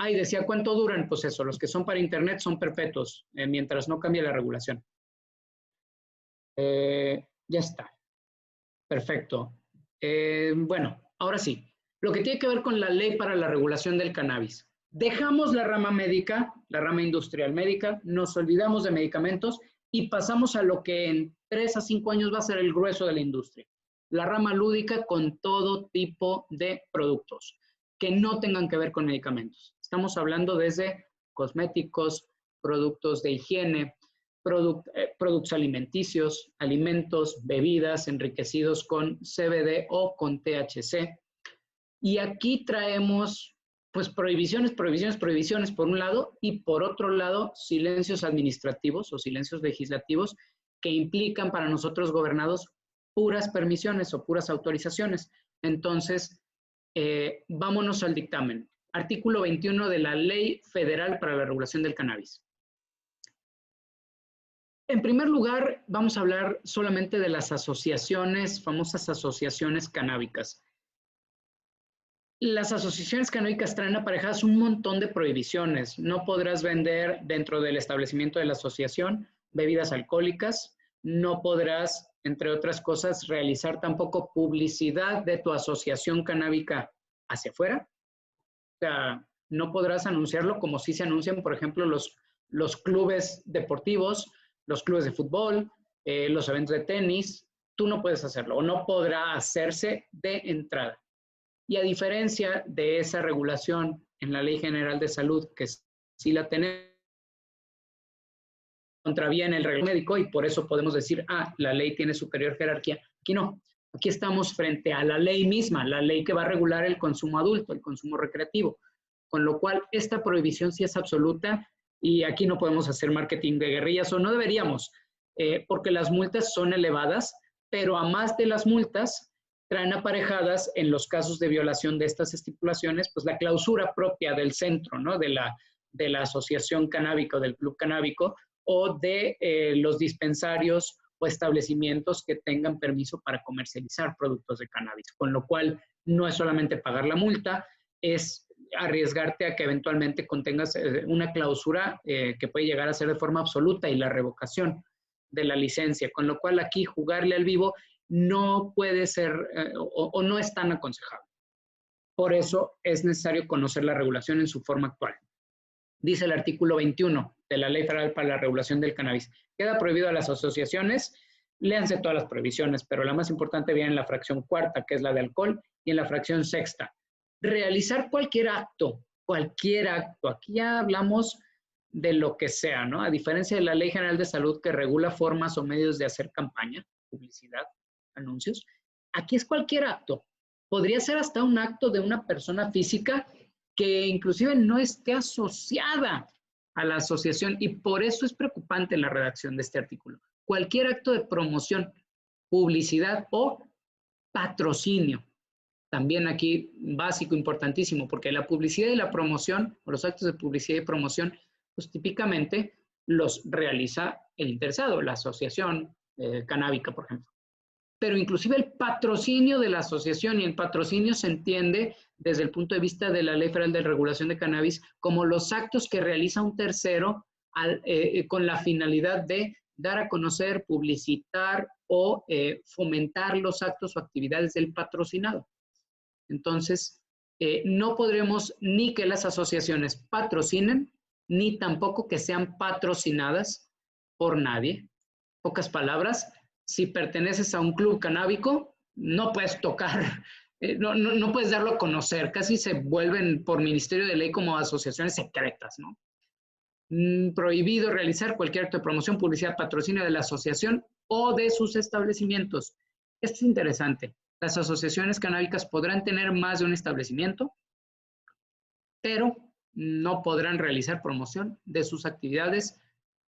Y decía, ¿cuánto duran? Pues eso, los que son para internet son perpetuos, mientras no cambie la regulación. Ya está. Perfecto. Bueno, ahora sí, lo que tiene que ver con la ley para la regulación del cannabis. Dejamos la rama médica, la rama industrial médica, nos olvidamos de medicamentos y pasamos a lo que en 3 a 5 años va a ser el grueso de la industria. La rama lúdica con todo tipo de productos que no tengan que ver con medicamentos. Estamos hablando desde cosméticos, productos de higiene, productos alimenticios, alimentos, bebidas enriquecidos con CBD o con THC. Y aquí traemos pues prohibiciones por un lado, y por otro lado silencios administrativos o silencios legislativos que implican para nosotros gobernados puras permisiones o puras autorizaciones. Entonces, vámonos al dictamen. Artículo 21 de la Ley Federal para la Regulación del Cannabis. En primer lugar, vamos a hablar solamente de las asociaciones, famosas asociaciones canábicas. Las asociaciones canábicas traen aparejadas un montón de prohibiciones. No podrás vender dentro del establecimiento de la asociación bebidas alcohólicas. No podrás, entre otras cosas, realizar tampoco publicidad de tu asociación canábica hacia afuera. O sea, no podrás anunciarlo como si se anuncian, por ejemplo, los clubes deportivos, los clubes de fútbol, los eventos de tenis. Tú no puedes hacerlo o no podrá hacerse de entrada. Y a diferencia de esa regulación en la Ley General de Salud, que sí la tenemos, contraviene el reglamento médico y por eso podemos decir, la ley tiene superior jerarquía. Aquí no. Aquí estamos frente a la ley misma, la ley que va a regular el consumo adulto, el consumo recreativo. Con lo cual, esta prohibición sí es absoluta y aquí no podemos hacer marketing de guerrillas o no deberíamos, porque las multas son elevadas, pero a más de las multas, traen aparejadas en los casos de violación de estas estipulaciones, pues la clausura propia del centro, ¿no? De la asociación canábica o del club canábico o de los dispensarios o establecimientos que tengan permiso para comercializar productos de cannabis. Con lo cual, no es solamente pagar la multa, es arriesgarte a que eventualmente contengas una clausura que puede llegar a ser de forma absoluta y la revocación de la licencia. Con lo cual, aquí jugarle al vivo no puede ser o no es tan aconsejable. Por eso es necesario conocer la regulación en su forma actual. Dice el artículo 21 de la Ley Federal para la Regulación del Cannabis. Queda prohibido a las asociaciones, léanse todas las prohibiciones, pero la más importante viene en la fracción cuarta, que es la de alcohol, y en la fracción sexta. Realizar cualquier acto, aquí ya hablamos de lo que sea, ¿no? A diferencia de la Ley General de Salud que regula formas o medios de hacer campaña, publicidad, anuncios, aquí es cualquier acto. Podría ser hasta un acto de una persona física que inclusive no esté asociada a la asociación y por eso es preocupante la redacción de este artículo. Cualquier acto de promoción, publicidad o patrocinio. También aquí básico, importantísimo, porque la publicidad y la promoción, o los actos de publicidad y promoción, pues típicamente los realiza el interesado, la asociación canábica, por ejemplo. Pero inclusive el patrocinio de la asociación, y el patrocinio se entiende desde el punto de vista de la Ley Federal de Regulación de Cannabis como los actos que realiza un tercero con la finalidad de dar a conocer, publicitar o fomentar los actos o actividades del patrocinado. Entonces, no podremos ni que las asociaciones patrocinen, ni tampoco que sean patrocinadas por nadie. Pocas palabras, si perteneces a un club canábico, no puedes tocar, no puedes darlo a conocer, casi se vuelven por Ministerio de Ley como asociaciones secretas, ¿no? Prohibido realizar cualquier acto de promoción, publicidad, patrocinio de la asociación o de sus establecimientos. Esto es interesante. Las asociaciones canábicas podrán tener más de un establecimiento, pero no podrán realizar promoción de sus actividades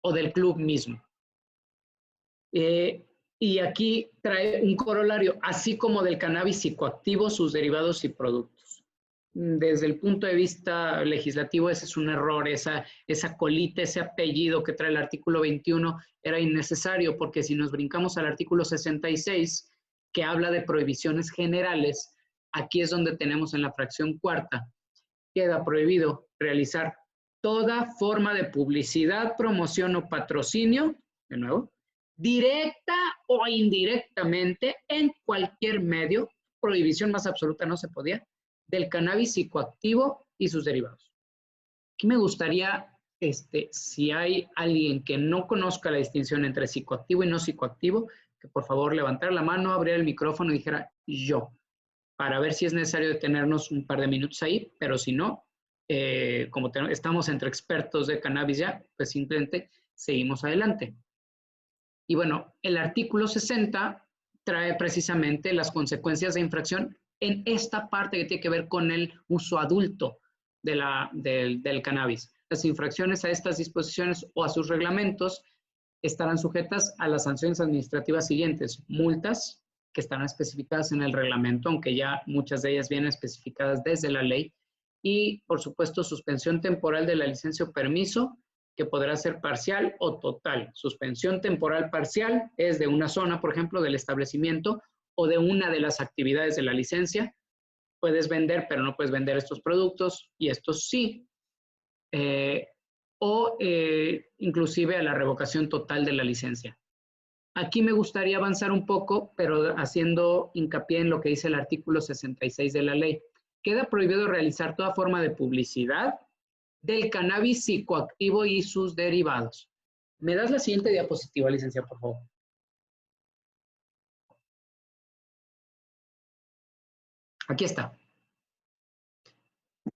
o del club mismo. Y aquí trae un corolario, así como del cannabis psicoactivo, sus derivados y productos. Desde el punto de vista legislativo, ese es un error, esa colita, ese apellido que trae el artículo 21 era innecesario, porque si nos brincamos al artículo 66, que habla de prohibiciones generales, aquí es donde tenemos en la fracción cuarta, queda prohibido realizar toda forma de publicidad, promoción o patrocinio, de nuevo, directa o indirectamente en cualquier medio, prohibición más absoluta no se podía, del cannabis psicoactivo y sus derivados. Aquí me gustaría, si hay alguien que no conozca la distinción entre psicoactivo y no psicoactivo, que por favor levantara la mano, abriera el micrófono y dijera yo, para ver si es necesario detenernos un par de minutos ahí, pero si no, como estamos entre expertos de cannabis ya, pues simplemente seguimos adelante. Y bueno, el artículo 60 trae precisamente las consecuencias de infracción en esta parte que tiene que ver con el uso adulto del cannabis. Las infracciones a estas disposiciones o a sus reglamentos estarán sujetas a las sanciones administrativas siguientes: multas, que están especificadas en el reglamento, aunque ya muchas de ellas vienen especificadas desde la ley, y por supuesto suspensión temporal de la licencia o permiso, que podrá ser parcial o total. Suspensión temporal parcial es de una zona, por ejemplo, del establecimiento o de una de las actividades de la licencia. Puedes vender, pero no puedes vender estos productos, y estos sí. Inclusive a la revocación total de la licencia. Aquí me gustaría avanzar un poco, pero haciendo hincapié en lo que dice el artículo 66 de la ley. Queda prohibido realizar toda forma de publicidad del cannabis psicoactivo y sus derivados. ¿Me das la siguiente diapositiva, licenciada, por favor? Aquí está.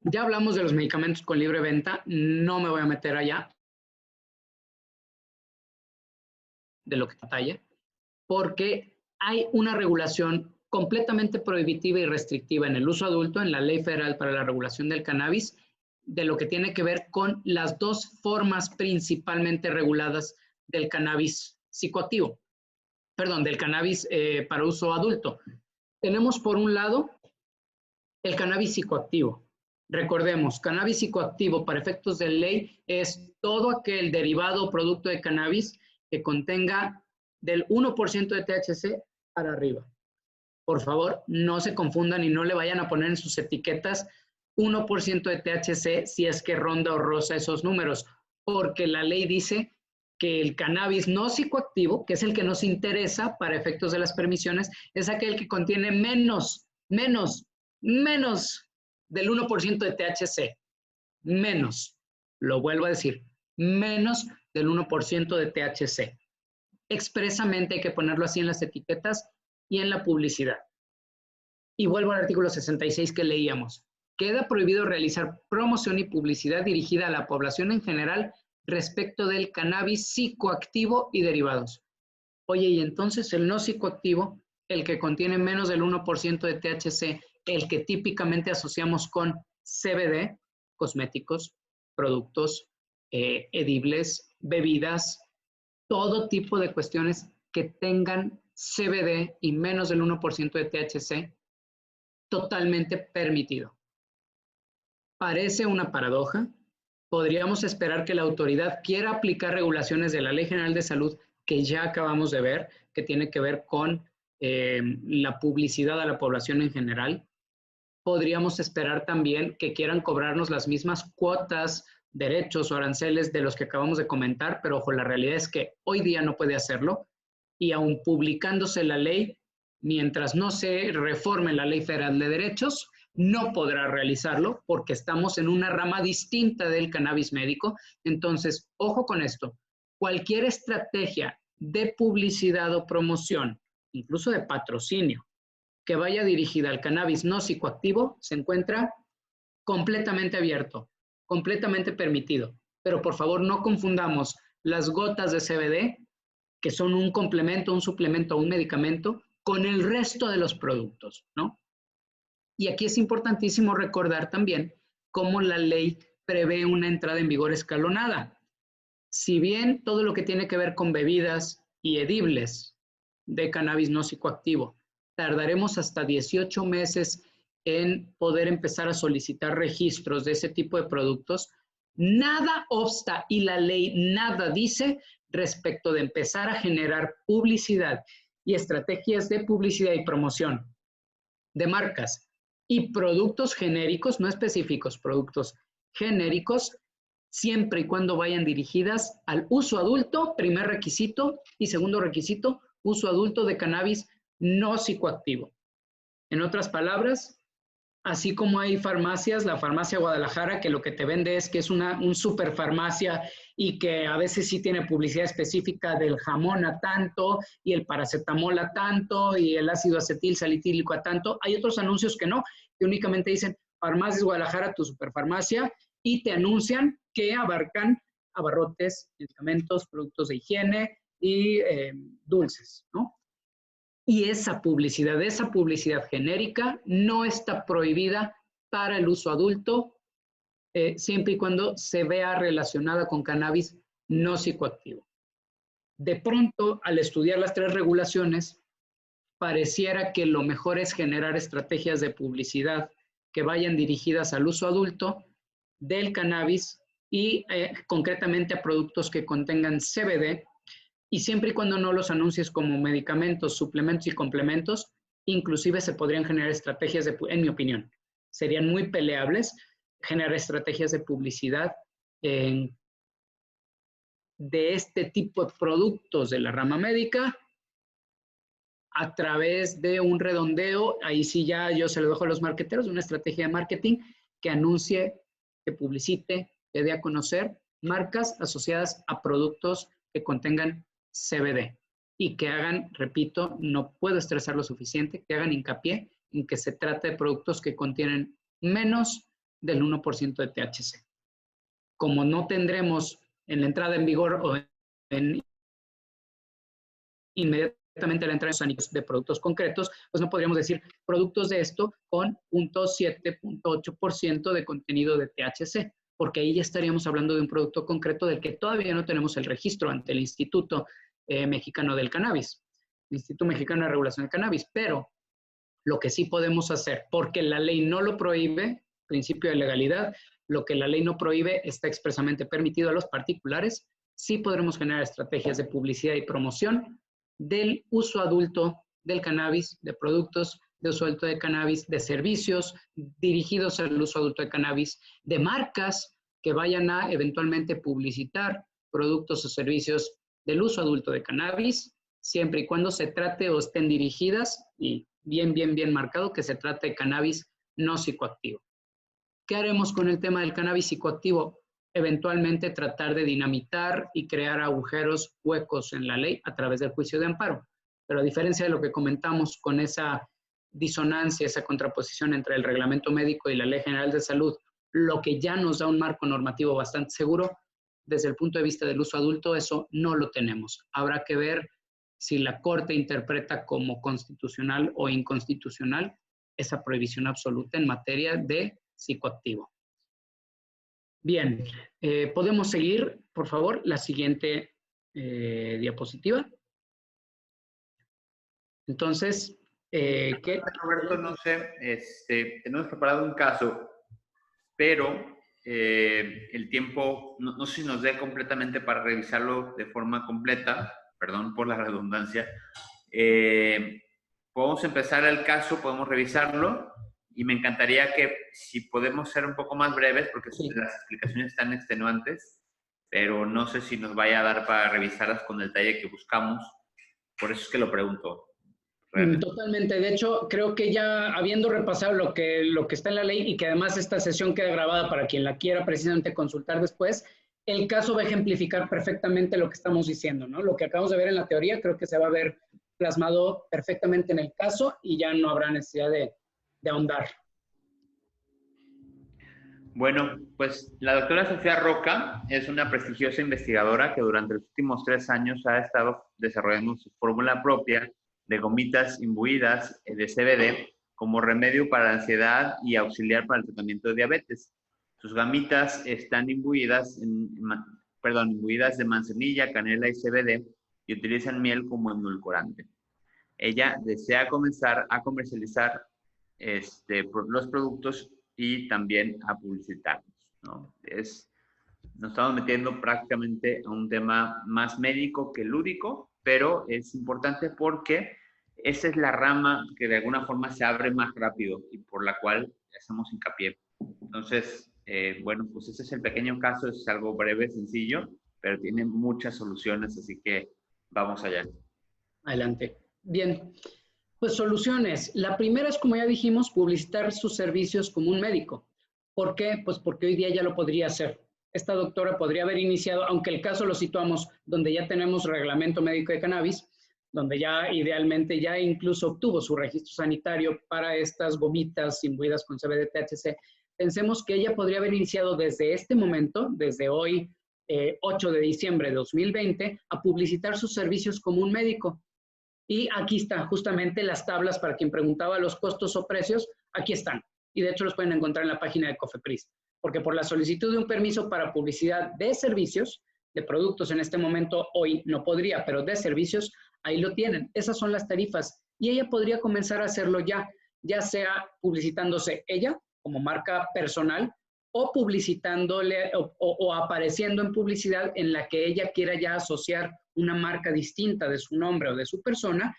Ya hablamos de los medicamentos con libre venta, no me voy a meter allá de lo que batalla, porque hay una regulación completamente prohibitiva y restrictiva en el uso adulto, en la Ley Federal para la Regulación del Cannabis, de lo que tiene que ver con las dos formas principalmente reguladas del cannabis psicoactivo, perdón, del cannabis para uso adulto. Tenemos por un lado el cannabis psicoactivo. Recordemos, cannabis psicoactivo para efectos de ley es todo aquel derivado o producto de cannabis que contenga del 1% de THC para arriba. Por favor, no se confundan y no le vayan a poner en sus etiquetas 1% de THC si es que ronda o roza esos números, porque la ley dice que el cannabis no psicoactivo, que es el que nos interesa para efectos de las permisiones, es aquel que contiene menos del 1% de THC. Menos, lo vuelvo a decir, menos del 1% de THC. Expresamente hay que ponerlo así en las etiquetas y en la publicidad. Y vuelvo al artículo 66 que leíamos. Queda prohibido realizar promoción y publicidad dirigida a la población en general respecto del cannabis psicoactivo y derivados. Oye, y entonces el no psicoactivo, el que contiene menos del 1% de THC, el que típicamente asociamos con CBD, cosméticos, productos, edibles, bebidas, todo tipo de cuestiones que tengan CBD y menos del 1% de THC, totalmente permitido. Parece una paradoja. Podríamos esperar que la autoridad quiera aplicar regulaciones de la Ley General de Salud que ya acabamos de ver, que tiene que ver con la publicidad a la población en general. Podríamos esperar también que quieran cobrarnos las mismas cuotas derechos o aranceles de los que acabamos de comentar, pero ojo, la realidad es que hoy día no puede hacerlo y aun publicándose la ley, mientras no se reforme la Ley Federal de Derechos, no podrá realizarlo porque estamos en una rama distinta del cannabis médico. Entonces, ojo con esto, cualquier estrategia de publicidad o promoción, incluso de patrocinio, que vaya dirigida al cannabis no psicoactivo, se encuentra completamente abierto, completamente permitido. Pero por favor no confundamos las gotas de CBD, que son un complemento, un suplemento, un medicamento, con el resto de los productos, ¿no? Y aquí es importantísimo recordar también cómo la ley prevé una entrada en vigor escalonada. Si bien todo lo que tiene que ver con bebidas y edibles de cannabis no psicoactivo, tardaremos hasta 18 meses en poder empezar a solicitar registros de ese tipo de productos, nada obsta y la ley nada dice respecto de empezar a generar publicidad y estrategias de publicidad y promoción de marcas y productos genéricos, no específicos, productos genéricos, siempre y cuando vayan dirigidas al uso adulto, primer requisito, y segundo requisito, uso adulto de cannabis no psicoactivo. En otras palabras, así como hay farmacias, la farmacia Guadalajara, que lo que te vende es que es un superfarmacia y que a veces sí tiene publicidad específica del jamón a tanto y el paracetamol a tanto y el ácido acetil salitílico a tanto. Hay otros anuncios que no, que únicamente dicen Farmacias Guadalajara, tu superfarmacia, y te anuncian que abarcan abarrotes, medicamentos, productos de higiene y dulces, ¿no? Y esa publicidad genérica no está prohibida para el uso adulto, siempre y cuando se vea relacionada con cannabis no psicoactivo. De pronto, al estudiar las tres regulaciones, pareciera que lo mejor es generar estrategias de publicidad que vayan dirigidas al uso adulto del cannabis y concretamente a productos que contengan CBD, y siempre y cuando no los anuncies como medicamentos, suplementos y complementos, inclusive se podrían generar estrategias, en mi opinión, serían muy peleables, generar estrategias de publicidad de este tipo de productos de la rama médica a través de un redondeo, ahí sí ya yo se lo dejo a los marketeros, una estrategia de marketing que anuncie, que publicite, que dé a conocer marcas asociadas a productos que contengan CBD y que hagan, repito, no puedo estresar lo suficiente, que hagan hincapié en que se trata de productos que contienen menos del 1% de THC. Como no tendremos en la entrada en vigor o inmediatamente la entrada en los anillos de productos concretos, pues no podríamos decir productos de esto con 0.7, 0.8% de contenido de THC, porque ahí ya estaríamos hablando de un producto concreto del que todavía no tenemos el registro ante el Instituto Mexicano del Cannabis, el Instituto Mexicano de Regulación del Cannabis, pero lo que sí podemos hacer, porque la ley no lo prohíbe, principio de legalidad, lo que la ley no prohíbe está expresamente permitido a los particulares, sí podremos generar estrategias de publicidad y promoción del uso adulto del cannabis, de productos de uso adulto de cannabis, de servicios dirigidos al uso adulto de cannabis, de marcas que vayan a eventualmente publicitar productos o servicios del uso adulto de cannabis, siempre y cuando se trate o estén dirigidas, y bien marcado, que se trate de cannabis no psicoactivo. ¿Qué haremos con el tema del cannabis psicoactivo? Eventualmente tratar de dinamitar y crear agujeros, huecos en la ley a través del juicio de amparo. Pero a diferencia de lo que comentamos con esa disonancia, esa contraposición entre el reglamento médico y la Ley General de Salud, lo que ya nos da un marco normativo bastante seguro, desde el punto de vista del uso adulto, eso no lo tenemos. Habrá que ver si la Corte interpreta como constitucional o inconstitucional esa prohibición absoluta en materia de psicoactivo. Bien, podemos seguir, por favor, la siguiente diapositiva. Entonces, ¿qué? Roberto, no sé, tenemos preparado un caso, pero el tiempo, no sé si nos dé completamente para revisarlo de forma completa, perdón por la redundancia. Podemos empezar el caso, podemos revisarlo y me encantaría que si podemos ser un poco más breves, porque Sí. las explicaciones están extenuantes, pero no sé si nos vaya a dar para revisarlas con el detalle que buscamos. Por eso es que lo pregunto. Realmente. Totalmente. De hecho, creo que ya habiendo repasado lo que está en la ley y que además esta sesión queda grabada para quien la quiera precisamente consultar después, el caso va a ejemplificar perfectamente lo que estamos diciendo, ¿no? Lo que acabamos de ver en la teoría creo que se va a ver plasmado perfectamente en el caso y ya no habrá necesidad de ahondar. Bueno, pues la doctora Sofía Roca es una prestigiosa investigadora que durante los últimos 3 años ha estado desarrollando su fórmula propia de gomitas imbuidas de CBD como remedio para la ansiedad y auxiliar para el tratamiento de diabetes. Sus gomitas están imbuidas de manzanilla, canela y CBD y utilizan miel como endulcorante. Ella desea comenzar a comercializar los productos y también a publicitarlos, ¿no? Nos estamos metiendo prácticamente a un tema más médico que lúdico, pero es importante porque esa es la rama que de alguna forma se abre más rápido y por la cual hacemos hincapié. Entonces, bueno, pues ese es el pequeño caso, es algo breve, sencillo, pero tiene muchas soluciones, así que vamos allá. Adelante. Bien. Pues soluciones. La primera es, como ya dijimos, publicitar sus servicios como un médico. ¿Por qué? Pues porque hoy día ya lo podría hacer. Esta doctora podría haber iniciado, aunque el caso lo situamos donde ya tenemos reglamento médico de cannabis, donde ya idealmente ya incluso obtuvo su registro sanitario para estas gomitas imbuidas con CBD, THC. Pensemos que ella podría haber iniciado desde este momento, desde hoy, 8 de diciembre de 2020, a publicitar sus servicios como un médico. Y aquí están justamente las tablas para quien preguntaba los costos o precios, aquí están. Y de hecho los pueden encontrar en la página de COFEPRIS. Porque por la solicitud de un permiso para publicidad de servicios, de productos en este momento hoy no podría, pero de servicios, ahí lo tienen. Esas son las tarifas. Y ella podría comenzar a hacerlo ya sea publicitándose ella como marca personal o publicitándole o apareciendo en publicidad en la que ella quiera ya asociar una marca distinta de su nombre o de su persona,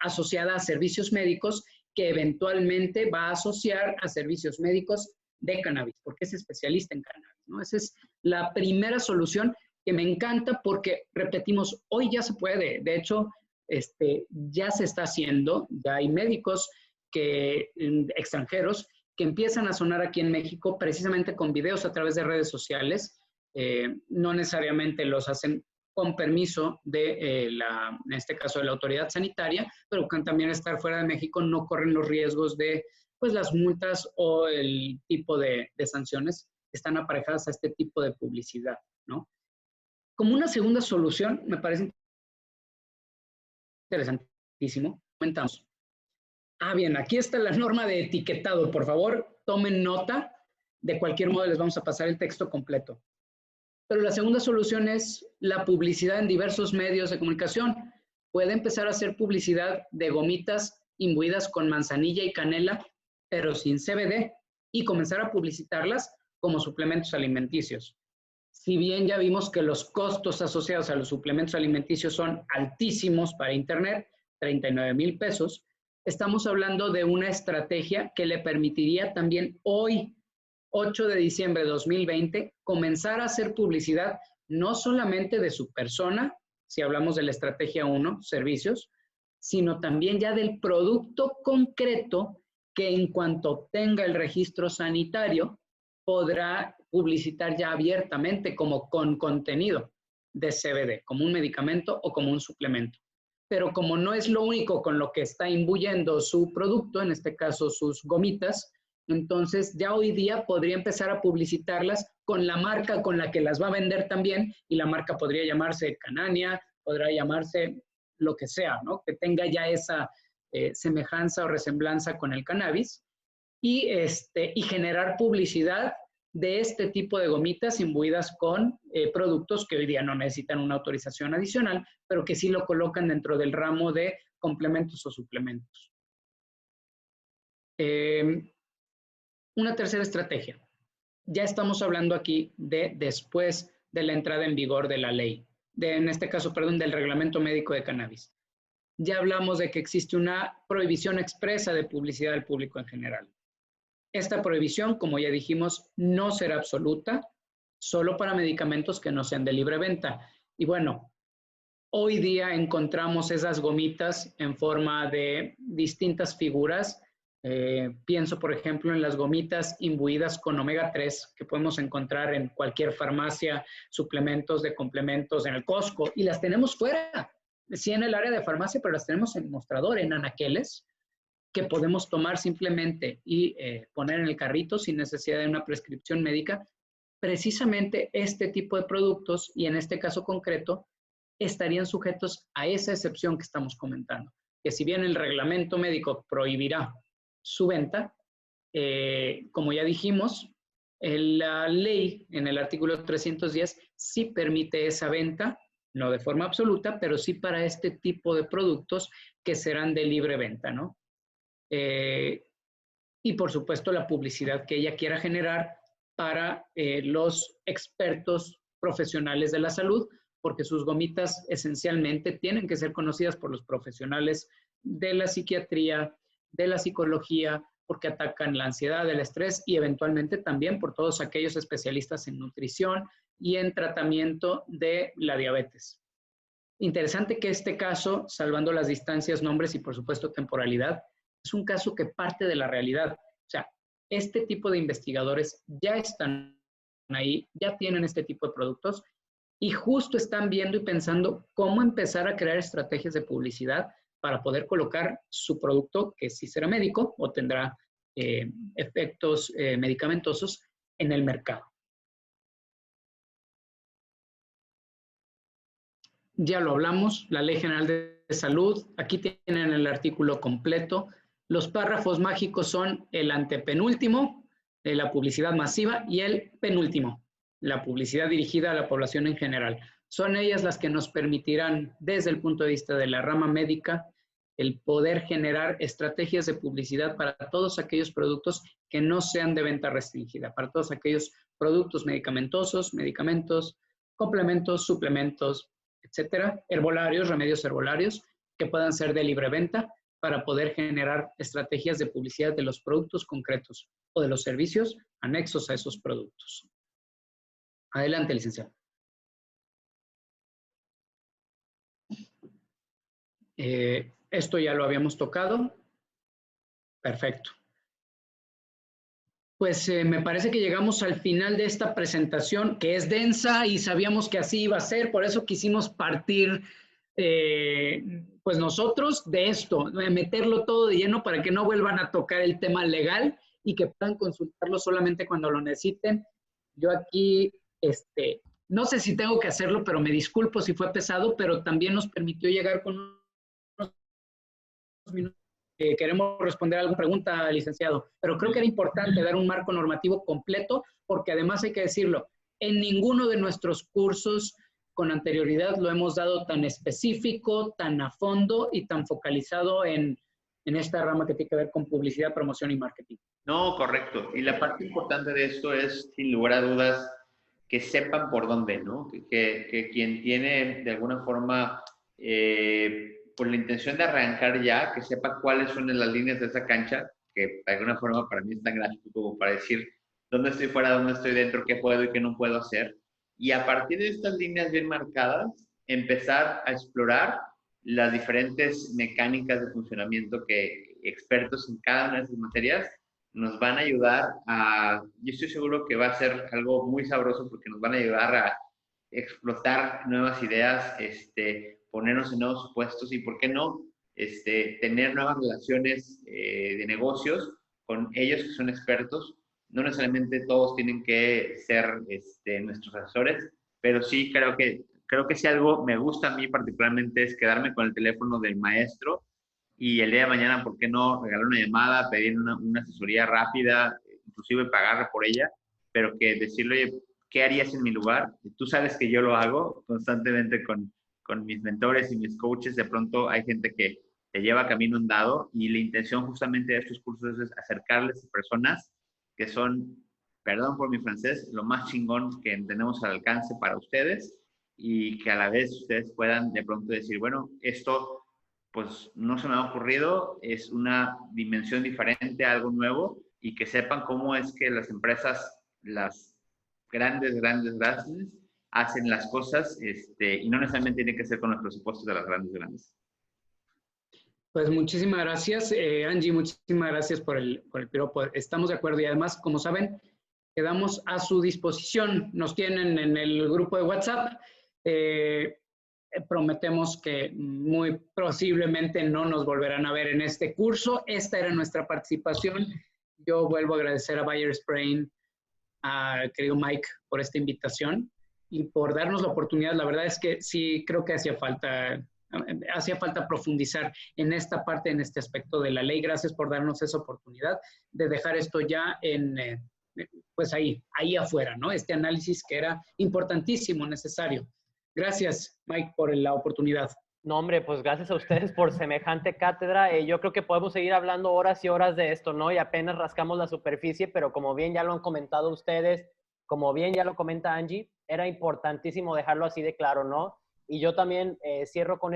asociada a servicios médicos, que eventualmente va a asociar a servicios médicos de cannabis, porque es especialista en cannabis, ¿no? Esa es la primera solución que me encanta porque, repetimos, hoy ya se puede. De hecho, ya se está haciendo, ya hay médicos extranjeros que empiezan a sonar aquí en México precisamente con videos a través de redes sociales. No necesariamente los hacen con permiso de, en este caso, de la autoridad sanitaria, pero que también estar fuera de México no corren los riesgos de pues, las multas o el tipo de sanciones que están aparejadas a este tipo de publicidad, ¿no? Como una segunda solución, me parece interesantísimo, comentamos. Bien, aquí está la norma de etiquetado. Por favor, tomen nota. De cualquier modo, les vamos a pasar el texto completo. Pero la segunda solución es la publicidad en diversos medios de comunicación. Puede empezar a hacer publicidad de gomitas imbuidas con manzanilla y canela, pero sin CBD, y comenzar a publicitarlas como suplementos alimenticios. Si bien ya vimos que los costos asociados a los suplementos alimenticios son altísimos para Internet, 39,000 pesos, estamos hablando de una estrategia que le permitiría también hoy, 8 de diciembre de 2020, comenzar a hacer publicidad no solamente de su persona, si hablamos de la estrategia 1, servicios, sino también ya del producto concreto que en cuanto obtenga el registro sanitario podrá publicitar ya abiertamente como con contenido de CBD, como un medicamento o como un suplemento. Pero como no es lo único con lo que está imbuyendo su producto, en este caso sus gomitas, entonces ya hoy día podría empezar a publicitarlas con la marca con la que las va a vender también, y la marca podría llamarse Canania, podrá llamarse lo que sea, ¿no? Que tenga ya esa semejanza o resemblanza con el cannabis, y generar publicidad de este tipo de gomitas imbuidas con productos que hoy día no necesitan una autorización adicional, pero que sí lo colocan dentro del ramo de complementos o suplementos. Una tercera estrategia. Ya estamos hablando aquí de después de la entrada en vigor de la ley, en este caso, perdón, del reglamento médico de cannabis. Ya hablamos de que existe una prohibición expresa de publicidad al público en general. Esta prohibición, como ya dijimos, no será absoluta, solo para medicamentos que no sean de libre venta. Y bueno, hoy día encontramos esas gomitas en forma de distintas figuras. Pienso, por ejemplo, en las gomitas imbuidas con omega 3 que podemos encontrar en cualquier farmacia, suplementos de complementos en el Costco, y las tenemos fuera, sí en el área de farmacia, pero las tenemos en mostrador, en anaqueles, que podemos tomar simplemente y poner en el carrito sin necesidad de una prescripción médica. Precisamente este tipo de productos, y en este caso concreto, estarían sujetos a esa excepción que estamos comentando, que si bien el reglamento médico prohibirá su venta, como ya dijimos, la ley en el artículo 310 sí permite esa venta, no de forma absoluta, pero sí para este tipo de productos que serán de libre venta, ¿no? Y por supuesto la publicidad que ella quiera generar para los expertos profesionales de la salud, porque sus gomitas esencialmente tienen que ser conocidas por los profesionales de la psiquiatría, de la psicología, porque atacan la ansiedad, el estrés y eventualmente también por todos aquellos especialistas en nutrición y en tratamiento de la diabetes. Interesante que este caso, salvando las distancias, nombres y por supuesto temporalidad, es un caso que parte de la realidad. O sea, este tipo de investigadores ya están ahí, ya tienen este tipo de productos y justo están viendo y pensando cómo empezar a crear estrategias de publicidad para poder colocar su producto, que sí será médico o tendrá efectos medicamentosos, en el mercado. Ya lo hablamos, la Ley General de Salud, aquí tienen el artículo completo. Los párrafos mágicos son el antepenúltimo, la publicidad masiva, y el penúltimo, la publicidad dirigida a la población en general. Son ellas las que nos permitirán, desde el punto de vista de la rama médica, el poder generar estrategias de publicidad para todos aquellos productos que no sean de venta restringida, para todos aquellos productos medicamentosos, medicamentos, complementos, suplementos, etcétera, herbolarios, remedios herbolarios, que puedan ser de libre venta para poder generar estrategias de publicidad de los productos concretos o de los servicios anexos a esos productos. Adelante, licenciado. Esto ya lo habíamos tocado. Perfecto. Pues me parece que llegamos al final de esta presentación, que es densa y sabíamos que así iba a ser, por eso quisimos partir, pues nosotros, de esto, meterlo todo de lleno para que no vuelvan a tocar el tema legal y que puedan consultarlo solamente cuando lo necesiten. Yo aquí, no sé si tengo que hacerlo, pero me disculpo si fue pesado, pero también nos permitió llegar con unos minutos. Queremos responder a alguna pregunta, licenciado, pero creo que era importante dar un marco normativo completo, porque además hay que decirlo, en ninguno de nuestros cursos con anterioridad lo hemos dado tan específico, tan a fondo y tan focalizado en esta rama que tiene que ver con publicidad, promoción y marketing. No, correcto. Y la parte importante de esto es, sin lugar a dudas, que sepan por dónde, ¿no? Que quien tiene de alguna forma con la intención de arrancar ya, que sepa cuáles son las líneas de esa cancha, que de alguna forma para mí es tan gráfico como para decir dónde estoy fuera, dónde estoy dentro, qué puedo y qué no puedo hacer. Y a partir de estas líneas bien marcadas, empezar a explorar las diferentes mecánicas de funcionamiento que expertos en cada una de esas materias nos van a ayudar a, yo estoy seguro que va a ser algo muy sabroso porque nos van a ayudar a explotar nuevas ideas, ponernos en nuevos supuestos y, ¿por qué no?, tener nuevas relaciones de negocios con ellos que son expertos. No necesariamente todos tienen que ser nuestros asesores, pero sí creo que si algo me gusta a mí particularmente es quedarme con el teléfono del maestro y el día de mañana, ¿por qué no regalar una llamada, pedir una asesoría rápida, inclusive pagarle por ella, pero que decirle, oye, ¿qué harías en mi lugar? Tú sabes que yo lo hago constantemente con mis mentores y mis coaches. De pronto hay gente que te lleva camino andado y la intención justamente de estos cursos es acercarles a personas que son, perdón por mi francés, lo más chingón que tenemos al alcance para ustedes y que a la vez ustedes puedan de pronto decir, bueno, esto pues no se me ha ocurrido, es una dimensión diferente, algo nuevo y que sepan cómo es que las empresas, las grandes, hacen las cosas y no necesariamente tiene que ser con los presupuestos de las grandes. Pues muchísimas gracias, Angie, muchísimas gracias por el piropo. Estamos de acuerdo y además, como saben, quedamos a su disposición. Nos tienen en el grupo de WhatsApp. Prometemos que muy posiblemente no nos volverán a ver en este curso. Esta era nuestra participación. Yo vuelvo a agradecer a Buyers Brain, al querido Mike, por esta invitación y por darnos la oportunidad. La verdad es que sí creo que hacía falta profundizar en esta parte, en este aspecto de la ley. Gracias por darnos esa oportunidad de dejar esto ya pues ahí afuera, ¿no? Este análisis que era importantísimo, necesario. Gracias, Mike, por la oportunidad. No, hombre, pues gracias a ustedes por semejante cátedra. Yo creo que podemos seguir hablando horas y horas de esto, ¿no? Y apenas rascamos la superficie, pero como bien ya lo han comentado ustedes, como bien ya lo comenta Angie, era importantísimo dejarlo así de claro, ¿no? Y yo también cierro con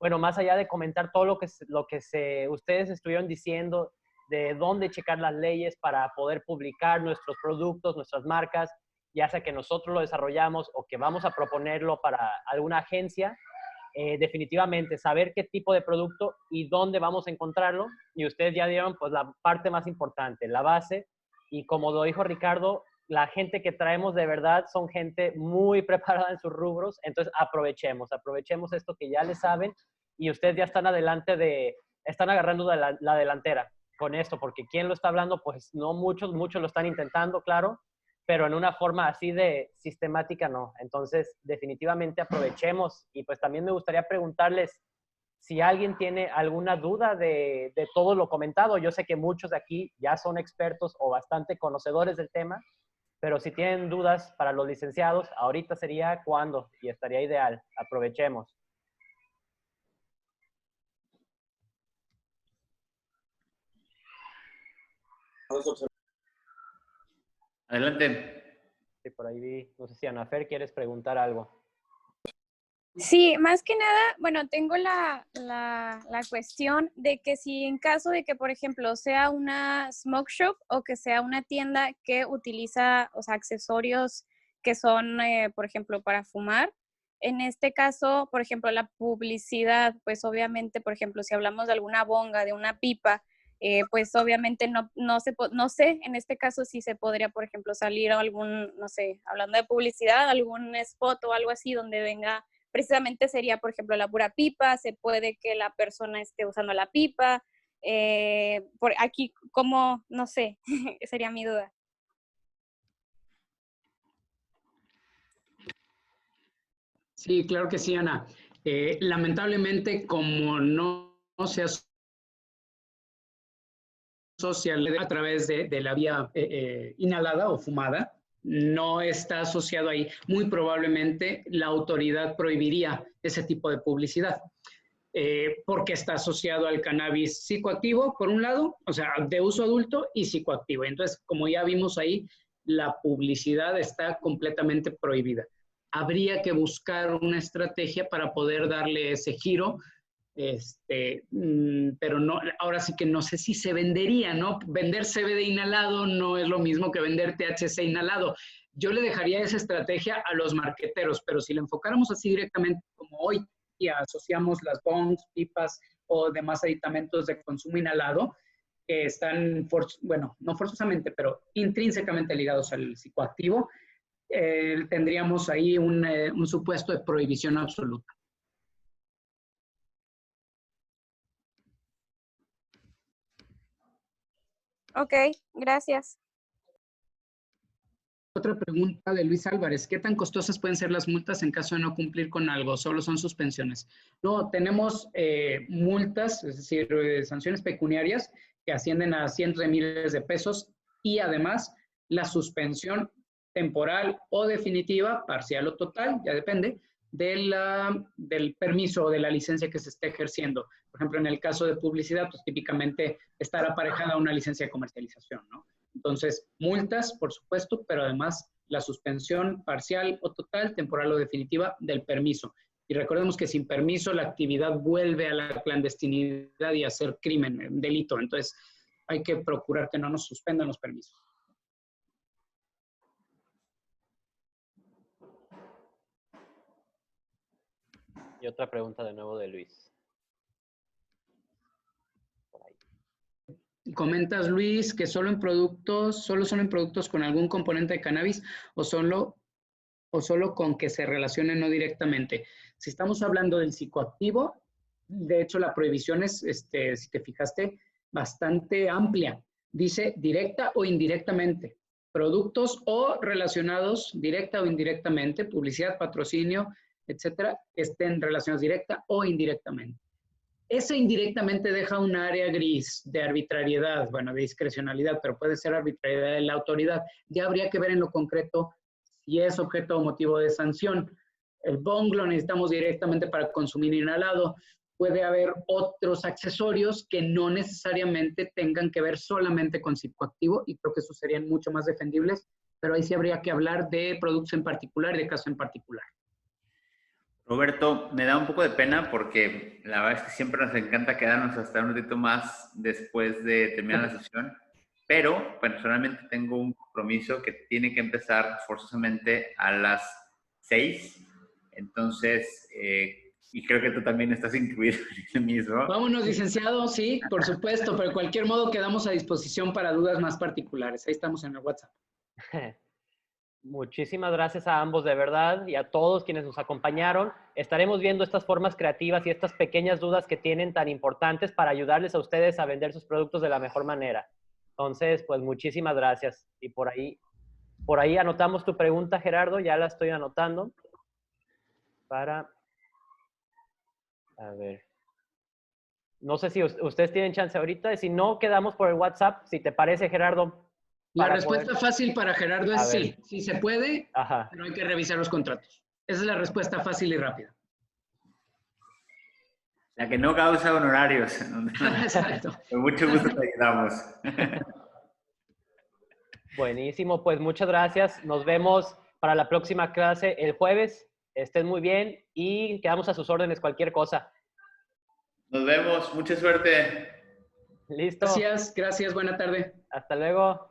bueno, más allá de comentar todo lo que ustedes estuvieron diciendo, de dónde checar las leyes para poder publicar nuestros productos, nuestras marcas, ya sea que nosotros lo desarrollamos o que vamos a proponerlo para alguna agencia, definitivamente saber qué tipo de producto y dónde vamos a encontrarlo. Y ustedes ya dieron pues la parte más importante, la base. Y como lo dijo Ricardo, la gente que traemos de verdad son gente muy preparada en sus rubros. Entonces aprovechemos esto que ya les saben y ustedes ya están están agarrando la delantera con esto, porque quien lo está hablando, pues no muchos lo están intentando, claro, pero en una forma así de sistemática no. Entonces, definitivamente aprovechemos. Y pues también me gustaría preguntarles si alguien tiene alguna duda de todo lo comentado. Yo sé que muchos de aquí ya son expertos o bastante conocedores del tema, pero si tienen dudas para los licenciados, ahorita sería cuando y estaría ideal. Aprovechemos. Adelante. Sí, por ahí vi, no sé si Anafer quieres preguntar algo. Sí, más que nada, bueno, tengo la cuestión de que si en caso de que, por ejemplo, sea una smoke shop o que sea una tienda que utiliza, o sea, accesorios que son, por ejemplo, para fumar, en este caso, por ejemplo, la publicidad, pues obviamente, por ejemplo, si hablamos de alguna bonga, de una pipa, pues obviamente no sé, en este caso si se podría, por ejemplo, salir algún, no sé, hablando de publicidad, algún spot o algo así donde venga, precisamente sería, por ejemplo, la pura pipa, se puede que la persona esté usando la pipa, por aquí, como, no sé, sería mi duda. Sí, claro que sí, Ana. Lamentablemente, como no se asocia a través de la vía inhalada o fumada, no está asociado ahí. Muy probablemente la autoridad prohibiría ese tipo de publicidad, porque está asociado al cannabis psicoactivo, por un lado, o sea, de uso adulto y psicoactivo. Entonces, como ya vimos ahí, la publicidad está completamente prohibida. Habría que buscar una estrategia para poder darle ese giro, pero no, ahora sí que no sé si se vendería, ¿no? Vender CBD inhalado no es lo mismo que vender THC inhalado. Yo le dejaría esa estrategia a los marqueteros, pero si le enfocáramos así directamente como hoy y asociamos las bongs, pipas o demás aditamentos de consumo inhalado, que están, bueno, no forzosamente, pero intrínsecamente ligados al psicoactivo, tendríamos ahí un supuesto de prohibición absoluta. Ok, gracias. Otra pregunta de Luis Álvarez. ¿Qué tan costosas pueden ser las multas en caso de no cumplir con algo? ¿Solo son suspensiones? No, tenemos multas, es decir, sanciones pecuniarias que ascienden a cientos de miles de pesos y además la suspensión temporal o definitiva, parcial o total, ya depende, del permiso o de la licencia que se esté ejerciendo. Por ejemplo, en el caso de publicidad, pues típicamente estará aparejada a una licencia de comercialización, ¿no? Entonces, multas, por supuesto, pero además la suspensión parcial o total, temporal o definitiva del permiso. Y recordemos que sin permiso la actividad vuelve a la clandestinidad y a ser crimen, delito. Entonces, hay que procurar que no nos suspendan los permisos. Y otra pregunta de nuevo de Luis. Por ahí. Comentas, Luis, que solo son en productos con algún componente de cannabis o solo con que se relacionen no directamente. Si estamos hablando del psicoactivo, de hecho la prohibición es, si te fijaste, bastante amplia. Dice directa o indirectamente. Productos o relacionados directa o indirectamente, publicidad, patrocinio, etcétera, estén relacionados directa o indirectamente. Ese indirectamente deja un área gris de arbitrariedad, bueno, de discrecionalidad, pero puede ser arbitrariedad de la autoridad. Ya habría que ver en lo concreto si es objeto o motivo de sanción. El bong lo necesitamos directamente para consumir inhalado. Puede haber otros accesorios que no necesariamente tengan que ver solamente con psicoactivo y creo que esos serían mucho más defendibles, pero ahí sí habría que hablar de productos en particular y de caso en particular. Roberto, me da un poco de pena porque la verdad es que siempre nos encanta quedarnos hasta un ratito más después de terminar la sesión, pero personalmente tengo un compromiso que tiene que empezar forzosamente a las 6, entonces, y creo que tú también estás incluido en el mismo. Vámonos, licenciado, sí, por supuesto, pero de cualquier modo quedamos a disposición para dudas más particulares. Ahí estamos en el WhatsApp. Muchísimas gracias a ambos de verdad y a todos quienes nos acompañaron. Estaremos viendo estas formas creativas y estas pequeñas dudas que tienen tan importantes para ayudarles a ustedes a vender sus productos de la mejor manera. Entonces, pues muchísimas gracias. Y por ahí anotamos tu pregunta, Gerardo, ya la estoy anotando para... A ver. No sé si ustedes tienen chance ahorita, si no, quedamos por el WhatsApp, si te parece, Gerardo. La respuesta fácil para Gerardo es sí, sí se puede, Ajá. pero hay que revisar los contratos. Esa es la respuesta fácil y rápida. La que no causa honorarios. Exacto. Con mucho gusto te ayudamos. Buenísimo, pues muchas gracias. Nos vemos para la próxima clase el jueves. Estén muy bien y quedamos a sus órdenes cualquier cosa. Nos vemos, mucha suerte. Listo. Gracias, buena tarde. Hasta luego.